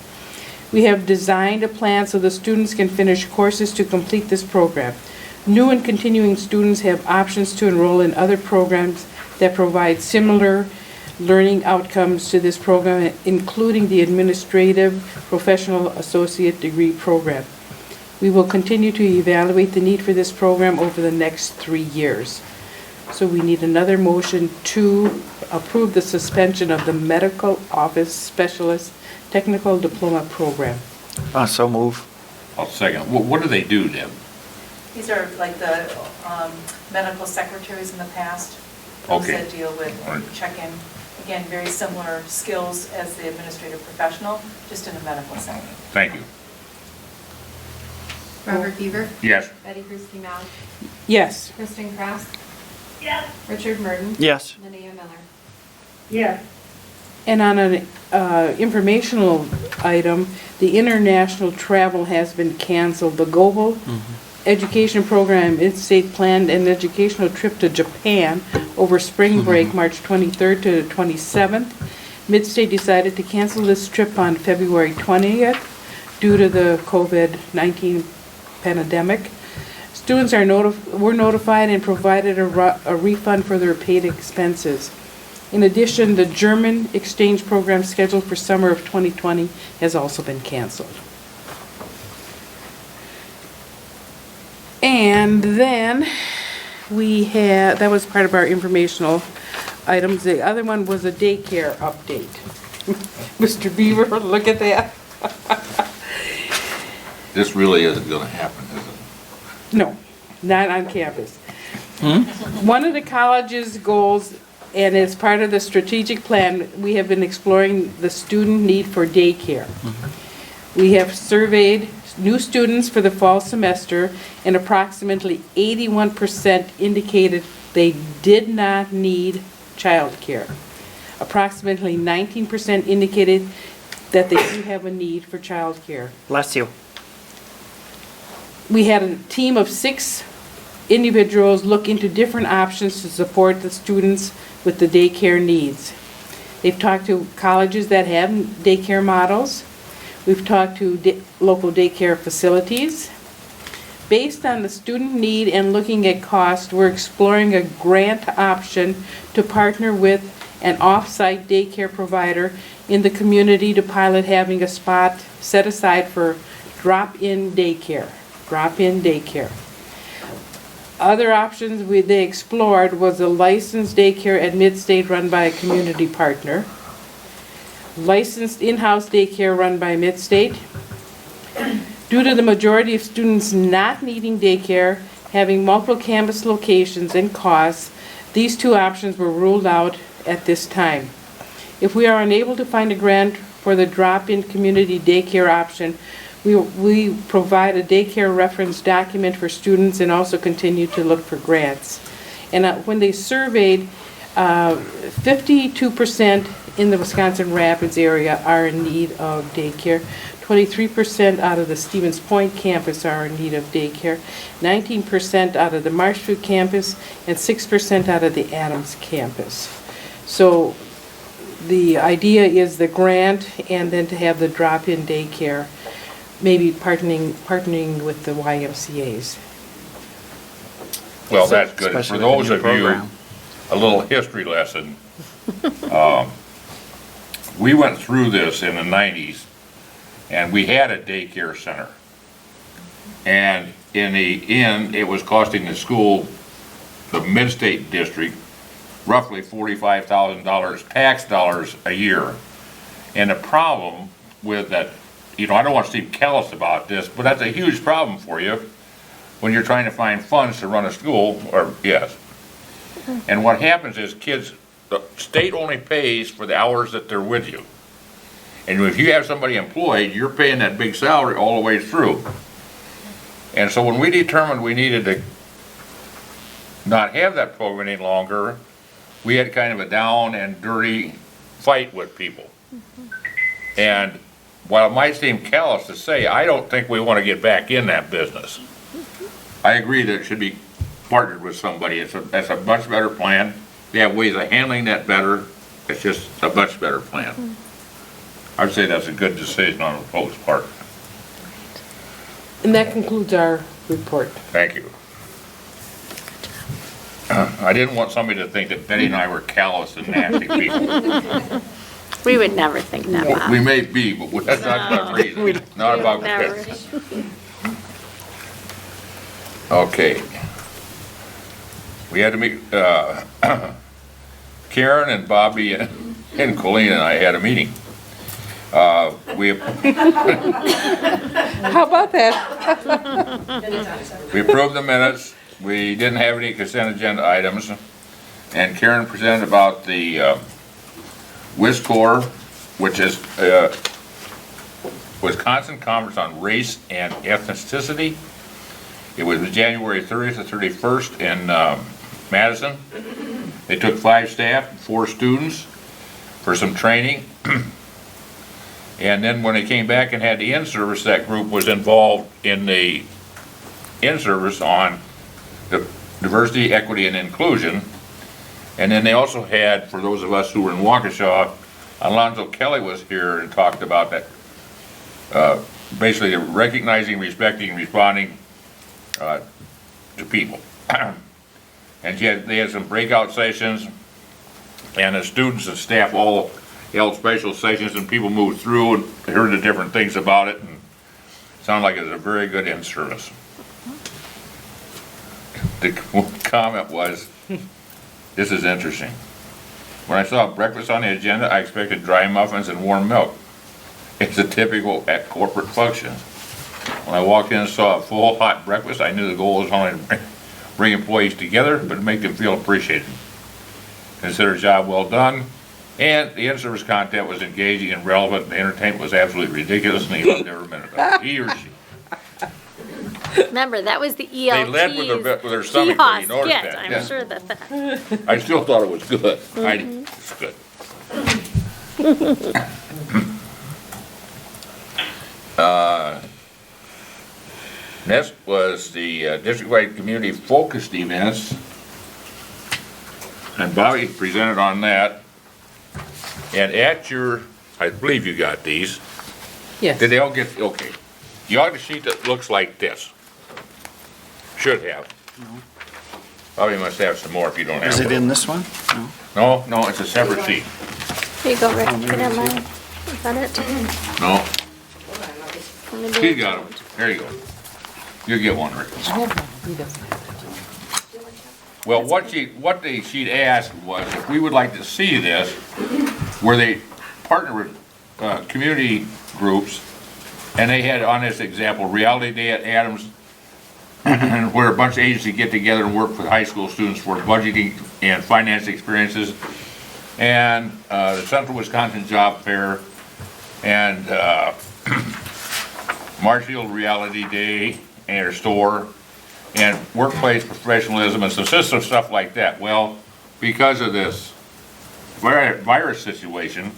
We have designed a plan so the students can finish courses to complete this program. New and continuing students have options to enroll in other programs that provide similar learning outcomes to this program, including the Administrative Professional Associate Degree Program. We will continue to evaluate the need for this program over the next 3 years. So we need another motion to approve the suspension of the Medical Office Specialist Technical Diploma Program. So move. I'll second. What do they do, Deb? These are like the medical secretaries in the past. Those Okay. that deal with check-in. Again, very similar skills as the administrative professional, just in a medical setting. Thank you. Robert Beaver. Yes. Betty Grisky-Mallon. Yes. Kristen Kress. Yes. Richard Merton. Yes. Linnea Miller. Yes. And on an informational item, the international travel has been canceled. The global education program, Mid-State planned an educational trip to Japan over spring break, March 23rd to 27th. Mid-State decided to cancel this trip on February 20th due to the COVID-19 pandemic. Students were notified and provided a refund for their paid expenses. In addition, the German exchange program scheduled for summer of 2020 has also been canceled. And then that was part of our informational items. The other one was a daycare update. Mr. Beaver, look at that. This really isn't gonna happen, is it? No, not on campus. One of the college's goals, and as part of the strategic plan, we have been exploring the student need for daycare. We have surveyed new students for the fall semester, and approximately 81% indicated they did not need childcare. Approximately 19% indicated that they do have a need for childcare. Bless you. We had a team of 6 individuals look into different options to support the students with the daycare needs. They've talked to colleges that have daycare models. We've talked to local daycare facilities. Based on the student need and looking at cost, we're exploring a grant option to partner with an off-site daycare provider in the community to pilot having a spot set aside for drop-in daycare. Drop-in daycare. Other options they explored was a licensed daycare at Mid-State run by a community partner, licensed in-house daycare run by Mid-State. Due to the majority of students not needing daycare, having multiple campus locations and costs, these 2 options were ruled out at this time. If we are unable to find a grant for the drop-in community daycare option, we provide a daycare reference document for students and also continue to look for grants. And when they surveyed, 52% in the Wisconsin Rapids area are in need of daycare. 23% out of the Stevens Point campus are in need of daycare. 19% out of the Marshfield campus, and 6% out of the Adams campus. So the idea is the grant and then to have the drop-in daycare, maybe partnering with the YMCA's. Well, that's good. For Especially those with of the new you, program. a little history lesson. We went through this in the 90s And we had a daycare center. And in the end, it was costing the school, the Mid-State District, roughly $45,000 tax dollars a year. And the problem with that, I don't want to seem callous about this, but that's a huge problem for you when you're trying to find funds to run a school, or, yes. And what happens is kids, the state only pays for the hours that they're with you. And if you have somebody employed, you're paying that big salary all the way through. And so when we determined we needed to not have that program any longer, we had kind of a down and dirty fight with people. And while it might seem callous to say, I don't think we want to get back in that business. I agree that it should be partnered with somebody. That's a much better plan. They have ways of handling that better. It's just a much better plan. I'd say that's a good decision on the folks' part. And that concludes our report. Thank you. I didn't want somebody to think that Betty and I were callous and nasty people. We would never think that, Bob. We may be, but that's not about reason, not about Never. kids. Okay. We had to meet, Karen and Bobby and Colleen and I had a meeting. We How about that? We approved the minutes. We didn't have any consent agenda items. And Karen presented about the WISCOR, which is Wisconsin Conference on Race and Ethnicity. It was January 30th to 31st in Madison. They took 5 staff and 4 students for some training. And then when they came back and had the in-service, that group was involved in the in-service on the diversity, equity, and inclusion. And then they also had, for those of us who were in Waukesha, Alonzo Kelly was here and talked about that, basically recognizing, respecting, and responding to people. And they had some breakout sessions, and the students and staff all held special sessions, and people moved through and heard the different things about it, and it sounded like it was a very good in-service. The comment was, this is interesting. When I saw breakfast on the agenda, I expected dry muffins and warm milk. It's a typical at corporate functions. When I walked in and saw a full hot breakfast, I knew the goal was only to bring employees together, but to make them feel appreciated. Consider a job well done, and the in-service content was engaging and relevant. The entertainment was absolutely ridiculous, and he loved every minute of it. He or she. Remember, that was the ELT's They led with their stomach, but you noticed that. I'm yeah. sure that. I still thought it was good. It's good. Next was the district-wide community focused events. And Bobby presented on that. And at your, I believe you got these. Yes. Did they all get, okay. You got a sheet that looks like this. Should have. Bobby must have some more if you don't have Is it one. in this one? No. No, it's a separate sheet. Here you go, Rick. Put it in mine. Is that it? No, Let me do he it. got them. There you go. You get one, Rick. I have one. He doesn't have Well, what she'd asked was if we would like to see this, where they partner with community groups, and they had on this example, Reality Day at Adams, where a bunch of agencies get together and work with high school students for budgeting and finance experiences, and the Central Wisconsin Job Fair, and Marshfield Reality Day and their store, and workplace professionalism and some system stuff like that. Well, because of this virus situation,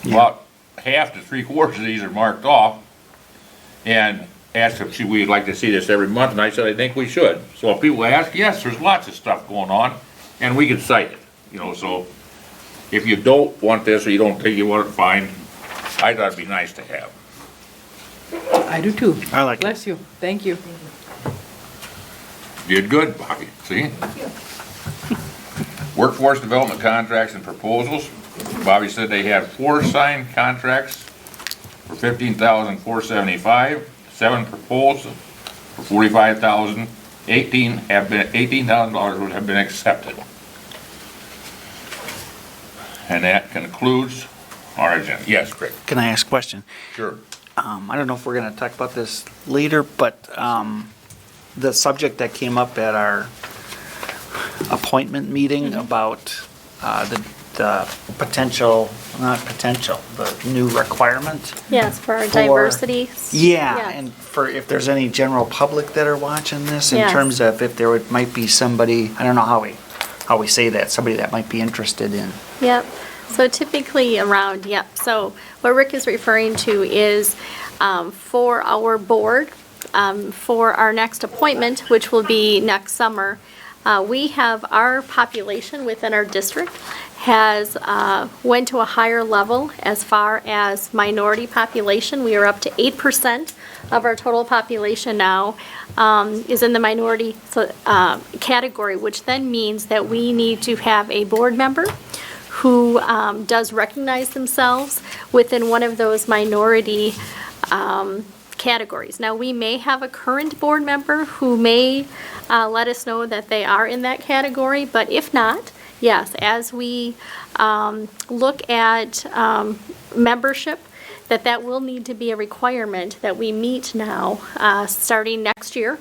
about half to 3/4 of these are marked off, and asked if we'd like to see this every month, and I said I think we should. So if people ask, yes, there's lots of stuff going on, and we can cite it, so if you don't want this or you don't think you want it, fine. I thought it'd be nice to have. I do too. I like it. Bless you. Thank you. Did good, Bobby, see? Workforce development contracts and proposals. Bobby said they had 4 signed contracts for $15,475. 7 proposed for $45,000. $18,000 have been accepted. And that concludes our agenda. Yes, Craig? Can I ask a question? Sure. I don't know if we're going to talk about this later, but the subject that came up at our appointment meeting about the potential, not potential, the new requirement. Yes, for our diversity. Yeah, Yes. and for if there's any general public that are watching this, in Yes. terms of if there might be somebody, I don't know how we say that, somebody that might be interested in. Yep, so typically around, yep, so what Rick is referring to is for our board, for our next appointment, which will be next summer, we have our population within our district has went to a higher level as far as minority population. We are up to 8% of our total population now is in the minority category, which then means that we need to have a board member who does recognize themselves within one of those minority categories. Now, we may have a current board member who may let us know that they are in that category, but if not, yes, as we look at membership, that will need to be a requirement that we meet now, starting next year.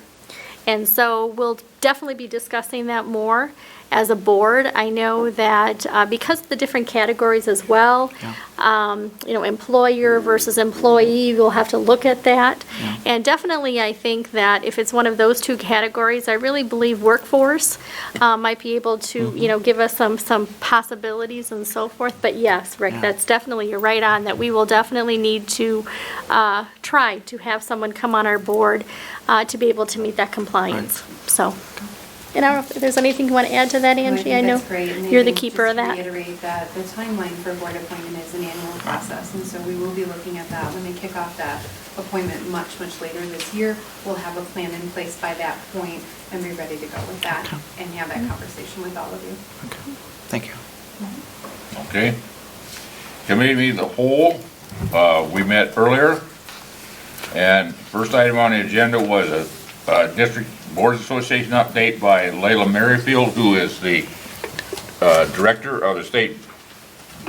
And so we'll definitely be discussing that more as a board. I know that because of the different categories as well, employer versus employee, we'll have to look at that. Yeah. And definitely, I think that if it's one of those two categories, I really believe workforce might be able to, give us some possibilities and so forth. But yes, Rick, Yeah. that's definitely, you're right on, that we will definitely need to try to have someone come on our board to be able to meet that compliance. So, and I don't know if there's anything you want to add to that, Angie? I know that's great. And I you're the think keeper of just that. to reiterate that the timeline for board appointment is an annual process, and so we will be looking at that when they kick off that appointment much later this year. We'll have a plan in place by that point and be ready to go with that and have that conversation with all of you. Okay, thank you. Okay. Committee meeting of the whole, we met earlier, and first item on the agenda was a district boards association update by Layla Merrifield, who is the director of the state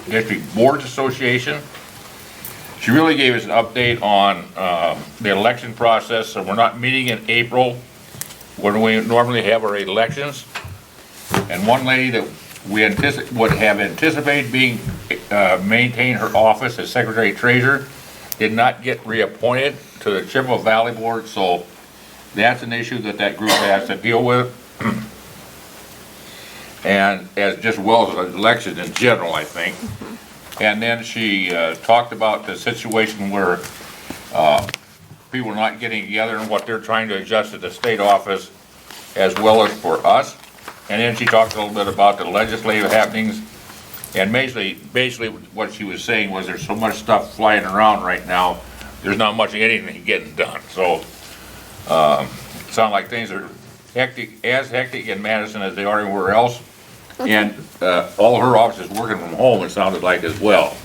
district boards association. She really gave us an update on the election process, and we're not meeting in April when we normally have our elections. And one lady that we would have anticipated being maintain her office as secretary treasurer did not get reappointed to the Chippewa Valley Board, so that's an issue that group has to deal with. And as just well as elections in general, I think. And then she talked about the situation where people are not getting together and what they're trying to adjust at the state office as well as for us. And then she talked a little bit about the legislative happenings. And basically what she was saying was there's so much stuff flying around right now, there's not much of anything getting done. So sound like things are hectic in Madison as they are everywhere else. And all her office is working from home, it sounded like, as well.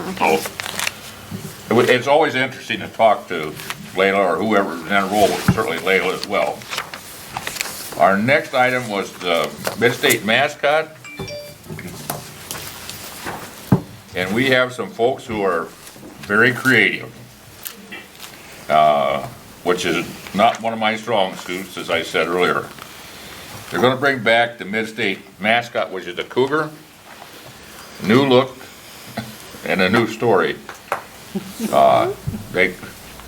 So it's always interesting to talk to Layla or whoever's in that role, certainly Layla as well. Our next item was the Mid-State mascot. And we have some folks who are very creative, which is not one of my strong suits, as I said earlier. They're going to bring back the Mid-State mascot, which is a cougar, new look, and a new story. They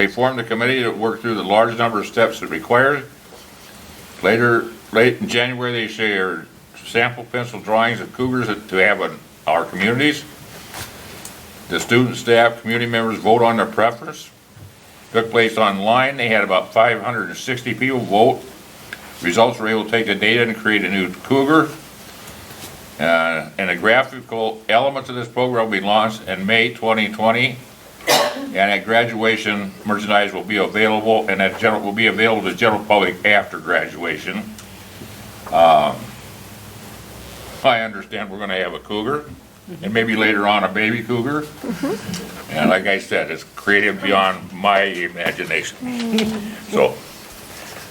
formed a committee that worked through the large number of steps it required. Late in January, they shared sample pencil drawings of cougars to have in our communities. The student, staff, community members vote on their preference. Took place online. They had about 560 people vote. Results were able to take the data and create a new cougar. And the graphical elements of this program will be launched in May 2020. And at graduation, merchandise will be available, and that will be available to the general public after graduation. I understand we're going to have a cougar. and maybe later on a baby cougar. And like I said, it's creative beyond my imagination. So,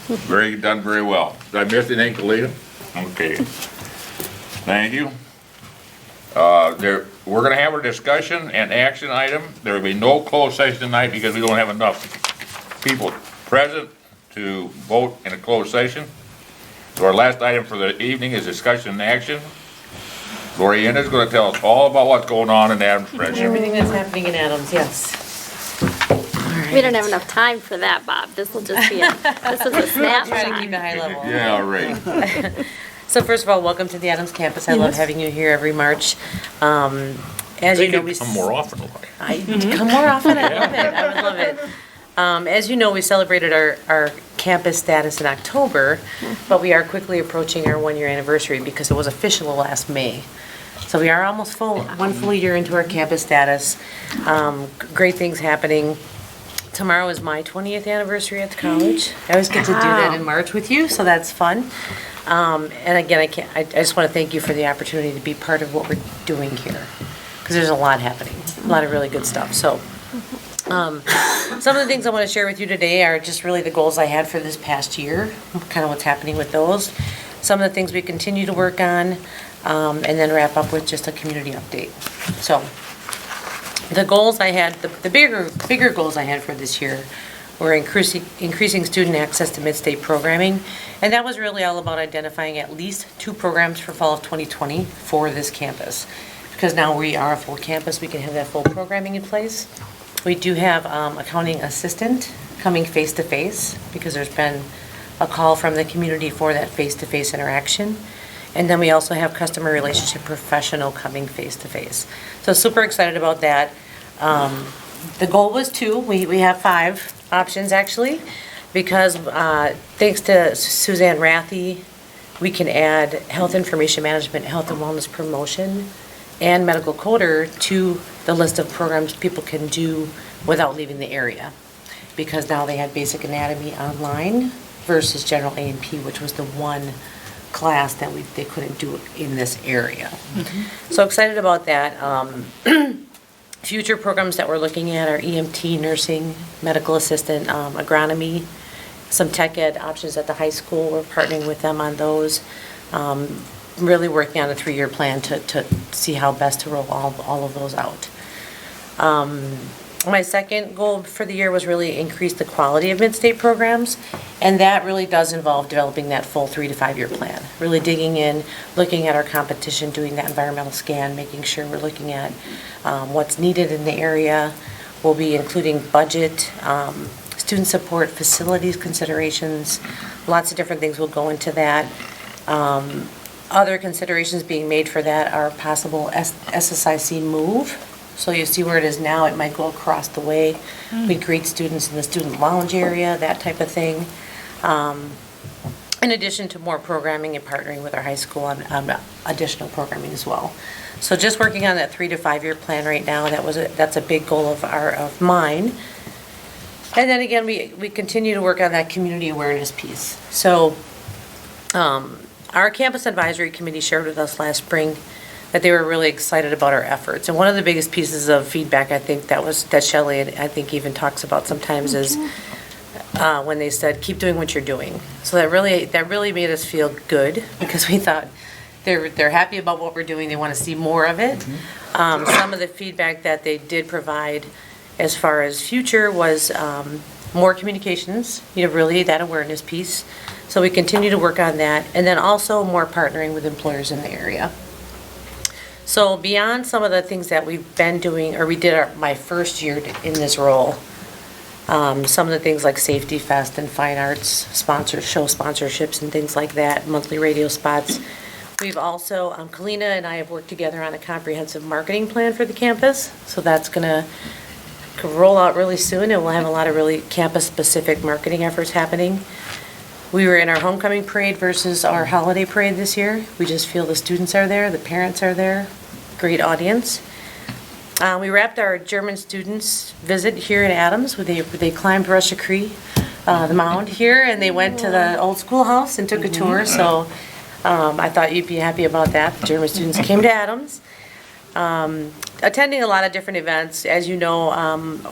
done very well. Did I miss anything, Kalita? Okay. Thank you. We're gonna have a discussion and action item. There will be no closed session tonight because we don't have enough people present to vote in a closed session. So our last item for the evening is discussion and action. Lorianna is gonna tell us all about what's going on in Adams Friendship. Everything that's happening in Adams, yes. We don't have enough time for that, Bob. This will just be this is a Try to keep snapshot. it high level. Yeah, right. So first of all, welcome to the Adams campus. I love having you here every March. As They you know, could come more often, Lori. I come more often. I love it. I would love it. As you know, we celebrated our campus status in October, but we are quickly approaching our 1-year anniversary because it was official last May. So we are almost one full year into our campus status. Great things happening. Tomorrow is my 20th anniversary at the college. I always get to do that in March with you, so that's fun. And again, I just want to thank you for the opportunity to be part of what we're doing here, because there's a lot happening, a lot of really good stuff. So, some of the things I want to share with you today are just really the goals I had for this past year, kind of what's happening with those, some of the things we continue to work on, and then wrap up with just a community update. So, the goals I had, the bigger goals I had for this year were increasing student access to mid-state programming, and that was really all about identifying at least 2 programs for fall of 2020 for this campus. Because now we are a full campus, we can have that full programming in place. We do have accounting assistant coming face-to-face, because there's been a call from the community for that face-to-face interaction. And then we also have customer relationship professional coming face-to-face. So super excited about that. The goal was 2, we have 5 options actually, because thanks to Suzanne Rathy, we can add health information management, health and wellness promotion, and medical coder to the list of programs people can do without leaving the area. Because now they had basic anatomy online versus general A&P, which was the one class that they couldn't do in this area. So excited about that. Future programs that we're looking at are EMT, nursing, medical assistant, agronomy, some tech ed options at the high school. We're partnering with them on those. Really working on a 3-year plan to see how best to roll all of those out. My second goal for the year was really increase the quality of mid-state programs, and that really does involve developing that full 3 to 5 year plan. Really digging in, looking at our competition, doing that environmental scan, making sure we're looking at what's needed in the area. We'll be including budget, student support, facilities considerations, lots of different things will go into that. Other considerations being made for that are possible SSIC move. So you see where it is now, it might go across the way. We greet students in the student lounge area, that type of thing. In addition to more programming and partnering with our high school on additional programming as well. So just working on that 3 to 5 year plan right now, that's a big goal of mine. And then again, we continue to work on that community awareness piece. So our campus advisory committee shared with us last spring that they were really excited about our efforts. And one of the biggest pieces of feedback I think that Shelley I think even talks about sometimes is when they said, keep doing what you're doing. So that really made us feel good, because we thought they're happy about what we're doing, they want to see more of it. Some of the feedback that they did provide as far as future was more communications, really that awareness piece. So we continue to work on that, and then also more partnering with employers in the area. So beyond some of the things that we've been doing, or we did my first year in this role, some of the things like Safety Fest and Fine Arts show sponsorships and things like that, monthly radio spots. We've also, Kalina and I have worked together on a comprehensive marketing plan for the campus. So that's gonna roll out really soon, and we'll have a lot of really campus-specific marketing efforts happening. We were in our homecoming parade versus our holiday parade this year. We just feel the students are there, the parents are there, great audience. We wrapped our German students' visit here in Adams. They climbed Russia Cree, the mound here, and they went to the old schoolhouse and took a tour. So I thought you'd be happy about that. The German students came to Adams. attending a lot of different events, as you know,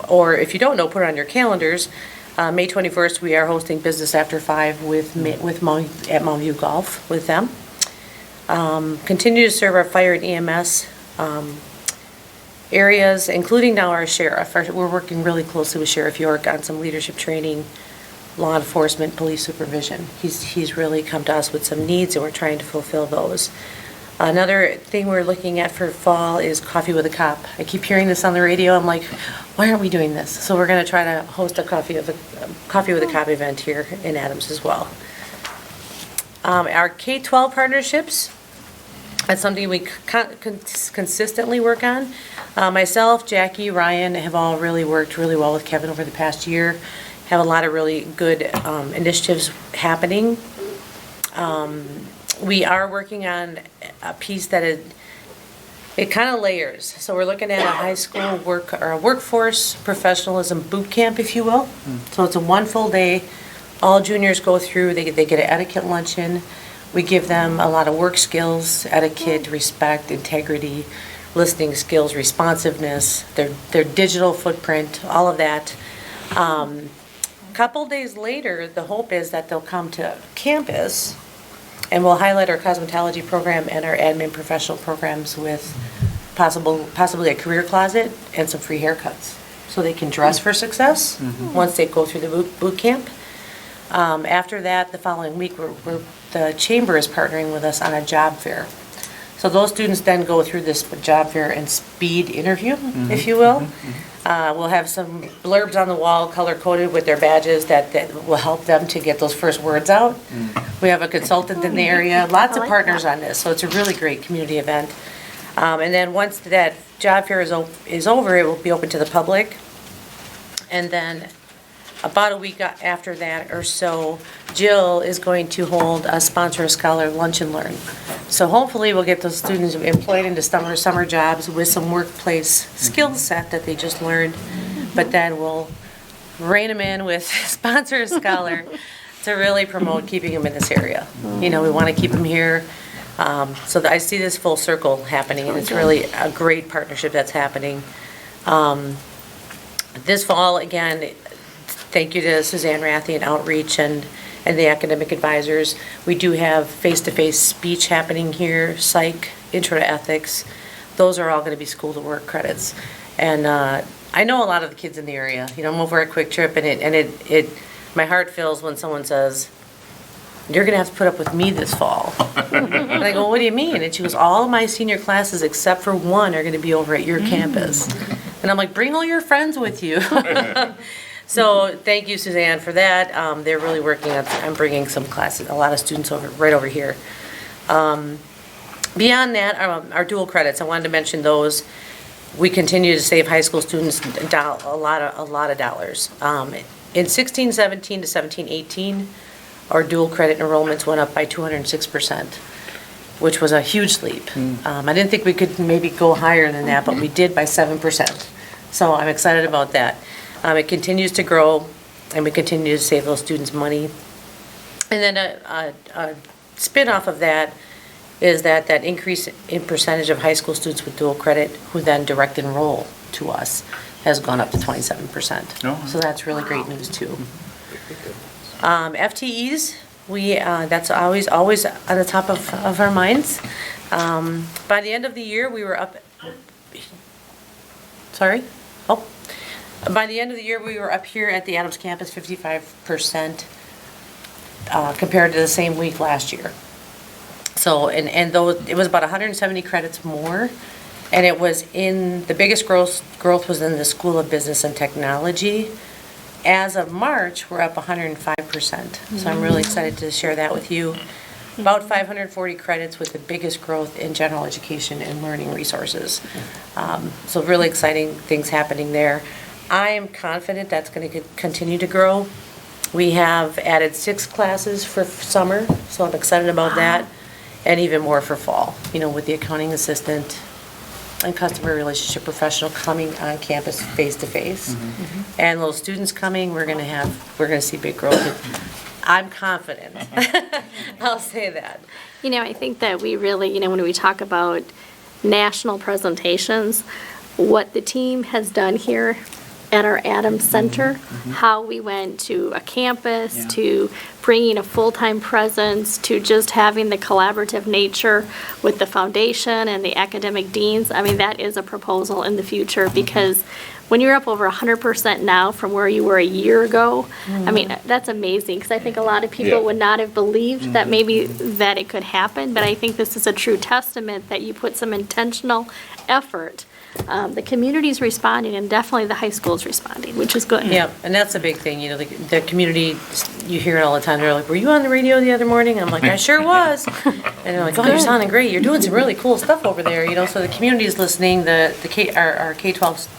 or if you don't know, put it on your calendars. May 21st, we are hosting Business After 5 at Mount View Golf with them. Continue to serve our fire and EMS areas, including now our sheriff. We're working really closely with Sheriff York on some leadership training, law enforcement, police supervision. He's really come to us with some needs, and we're trying to fulfill those. Another thing we're looking at for fall is Coffee with a Cop. I keep hearing this on the radio. I'm like, why aren't we doing this? So we're going to try to host a Coffee with a Cop event here in Adams as well. Our K-12 partnerships, that's something we consistently work on. Myself, Jackie, Ryan have all really worked really well with Kevin over the past year. Have a lot of really good initiatives happening. We are working on a piece that it kind of layers. So we're looking at a high school workforce professionalism boot camp, if you will. So it's a one full day. All juniors go through. They get an etiquette luncheon. We give them a lot of work skills, etiquette, respect, integrity, listening skills, responsiveness, their digital footprint, all of that. Couple days later, the hope is that they'll come to campus, and we'll highlight our cosmetology program and our admin professional programs with possibly a career closet and some free haircuts, so they can dress for success once they go through the boot camp. After that, the following week, the chamber is partnering with us on a job fair. So those students then go through this job fair and speed interview, if you will. We'll have some blurbs on the wall, color-coded with their badges that will help them to get those first words out. We have a consultant in the area, lots of partners on this, so it's a really great community event. And then once that job fair is over, it will be open to the public. And then about a week after that or so, Jill is going to sponsor a scholar lunch and learn. So hopefully we'll get those students employed into summer jobs with some workplace skill set that they just learned, but then we'll rein them in with sponsor a scholar to really promote keeping them in this area. You know, we want to keep them here. So I see this full circle happening, and it's really a great partnership that's happening. This fall, again, thank you to Suzanne Rathy and Outreach and the academic advisors. We do have face-to-face speech happening here, psych, intro to ethics. Those are all going to be school to work credits. And I know a lot of the kids in the area. You know, I'm over at Quick Trip, and my heart fills when someone says, "You're going to have to put up with me this fall." And I go, "What do you mean?" And she goes, "All of my senior classes except for one are going to be over at your campus." And I'm like, "Bring all your friends with you." So thank you, Suzanne, for that. They're really working on bringing some classes, a lot of students right over here. Beyond that, our dual credits, I wanted to mention those. We continue to save high school students a lot of dollars. In 16-17 to 17-18, our dual credit enrollments went up by 206%, which was a huge leap. I didn't think we could maybe go higher than that, but we did by 7%. So I'm excited about that. It continues to grow, and we continue to save those students money. And then a spin-off of that is that increase in percentage of high school students with dual credit who then direct enroll to us has gone up to 27%. Oh. So that's really great news, too. FTEs, that's always on the top of our minds. By the end of the year, we were up. Sorry? Oh. By the end of the year, we were up here at the Adams campus 55% compared to the same week last year. So, and though it was about 170 credits more, and it was the biggest growth was in the School of Business and Technology. As of March, we're up 105%. So I'm really excited to share that with you. About 540 credits with the biggest growth in general education and learning resources. So really exciting things happening there. I am confident that's going to continue to grow. We have added 6 classes for summer, so I'm excited about that, and even more for fall, with the accounting assistant and customer relationship professional coming on campus face-to-face. And those students coming, we're going to see big growth. I'm confident. I'll say that. I think that we really, when we talk about national presentations. What the team has done here at our Adams Center, how we went to a campus, Yeah. to bringing a full-time presence, to just having the collaborative nature with the foundation and the academic deans. I mean, that is a proposal in the future, because when you're up over 100% now from where you were a year ago, I mean, that's amazing, because I think a lot of people Yeah. would not have believed that maybe that it could happen, but I think this is a true testament that you put some intentional effort. The community's responding, and definitely the high school's responding, which is good. Yeah, and that's a big thing, you know, the community, you hear it all the time, they're like, were you on the radio the other morning? I'm like, I sure was. And they're like, oh, you're sounding great, you're doing some really cool stuff over there, you know, so the community is listening, our K-12's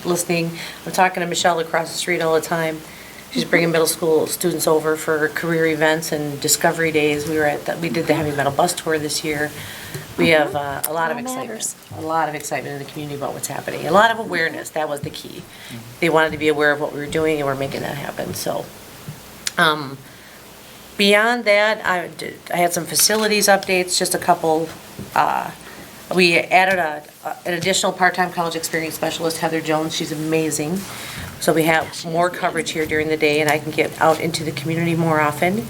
listening. I'm talking to Michelle across the street all the time. She's bringing middle school students over for career events and discovery days. We did the heavy metal bus tour this year. We have a lot of All excitement, matters. a lot of excitement in the community about what's happening. A lot of awareness, that was the key. They wanted to be aware of what we were doing, and we're making that happen, so. Beyond that, I had some facilities updates, just a couple. We added an additional part-time college experience specialist, Heather Jones. She's amazing. So we have more coverage here during the day, and I can get out into the community more often.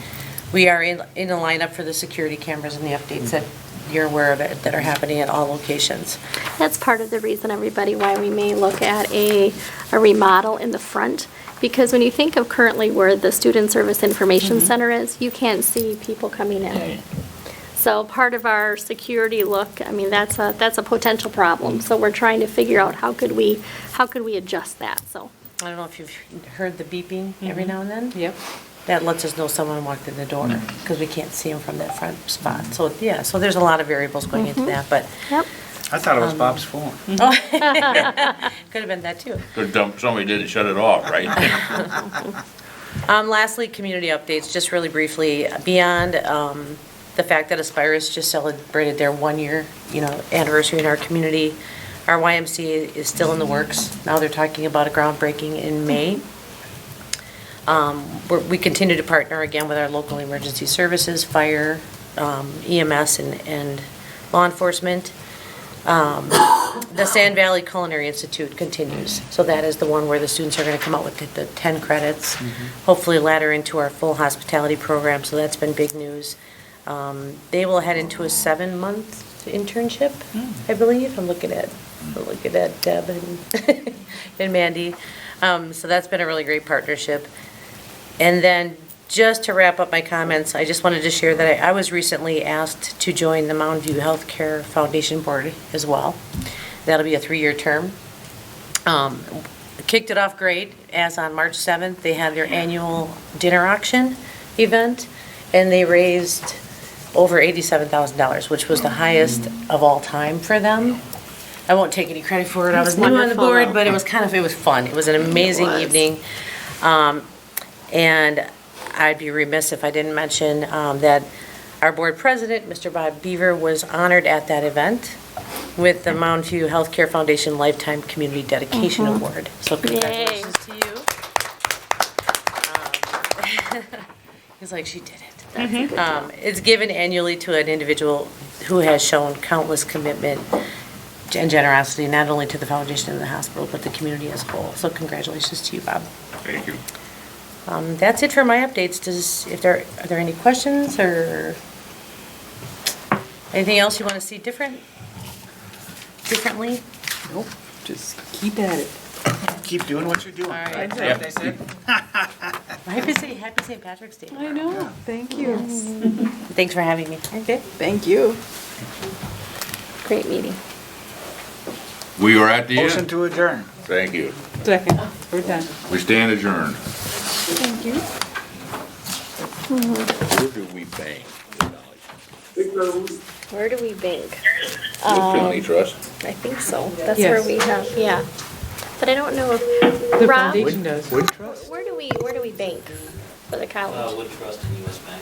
We are in the lineup for the security cameras and the updates that you're aware of it, that are happening at all locations. That's part of the reason, everybody, why we may look at a remodel in the front. Because when you think of currently where the Student Service Information Center is, you can't see people coming in. So part of our security look, I mean, that's a potential problem. So we're trying to figure out how could we adjust that, so. I don't know if you've heard the beeping every now and then. Yep. That lets us know someone walked in the door, because we can't see them from that front spot. So, yeah, so there's a lot of variables going into that, but. Yep. I thought it was Bob's phone. Could have been that too. Somebody didn't shut it off, right? Lastly, community updates, just really briefly, beyond the fact that Aspirus just celebrated their 1-year, anniversary in our community. Our YMCA is still in the works. Now they're talking about a groundbreaking in May. We continue to partner again with our local emergency services, fire, EMS, and law enforcement. The Sand Valley Culinary Institute continues. So that is the one where the students are going to come out with the 10 credits, hopefully ladder into our full hospitality program. So that's been big news. They will head into a 7-month internship, I believe. I'm looking at Deb and Mandy. So that's been a really great partnership. And then just to wrap up my comments, I just wanted to share that I was recently asked to join the Mountain View Healthcare Foundation Board as well. That'll be a 3-year term. Kicked it off great, as on March 7th, they had their annual dinner auction event, and they raised over $87,000, which was the highest of all time for them. I won't take any credit for it, I was new on the board, but it was fun. It was an amazing evening. And I'd be remiss if I didn't mention that our board president, Mr. Bob Beaver, was honored at that event with the Mountain View Healthcare Foundation Lifetime Community Dedication Award. So congratulations to you. He's like, she did it. It's given annually to an individual who has shown countless commitment and generosity, not only to the foundation and the hospital, but the community as a whole. So congratulations to you, Bob. Thank you. That's it for my updates. Are there any questions or anything else you want to see differently? Nope, just keep at it. Keep doing what you're doing. All right. That's what they said. Happy St. Patrick's Day. I know, thank you. Thanks for having me. Okay, thank you. Great meeting. We are at the Motion end. to adjourn. Thank you. Second, we're done. We stand adjourned. Thank you. Where do we bank? Where do we bank? County Trust. I think so. That's Yes. where we have, yeah. But I don't know if, The Rob, foundation does. Wood Trust? where do we bank for the college? Wood Trust and US Bank.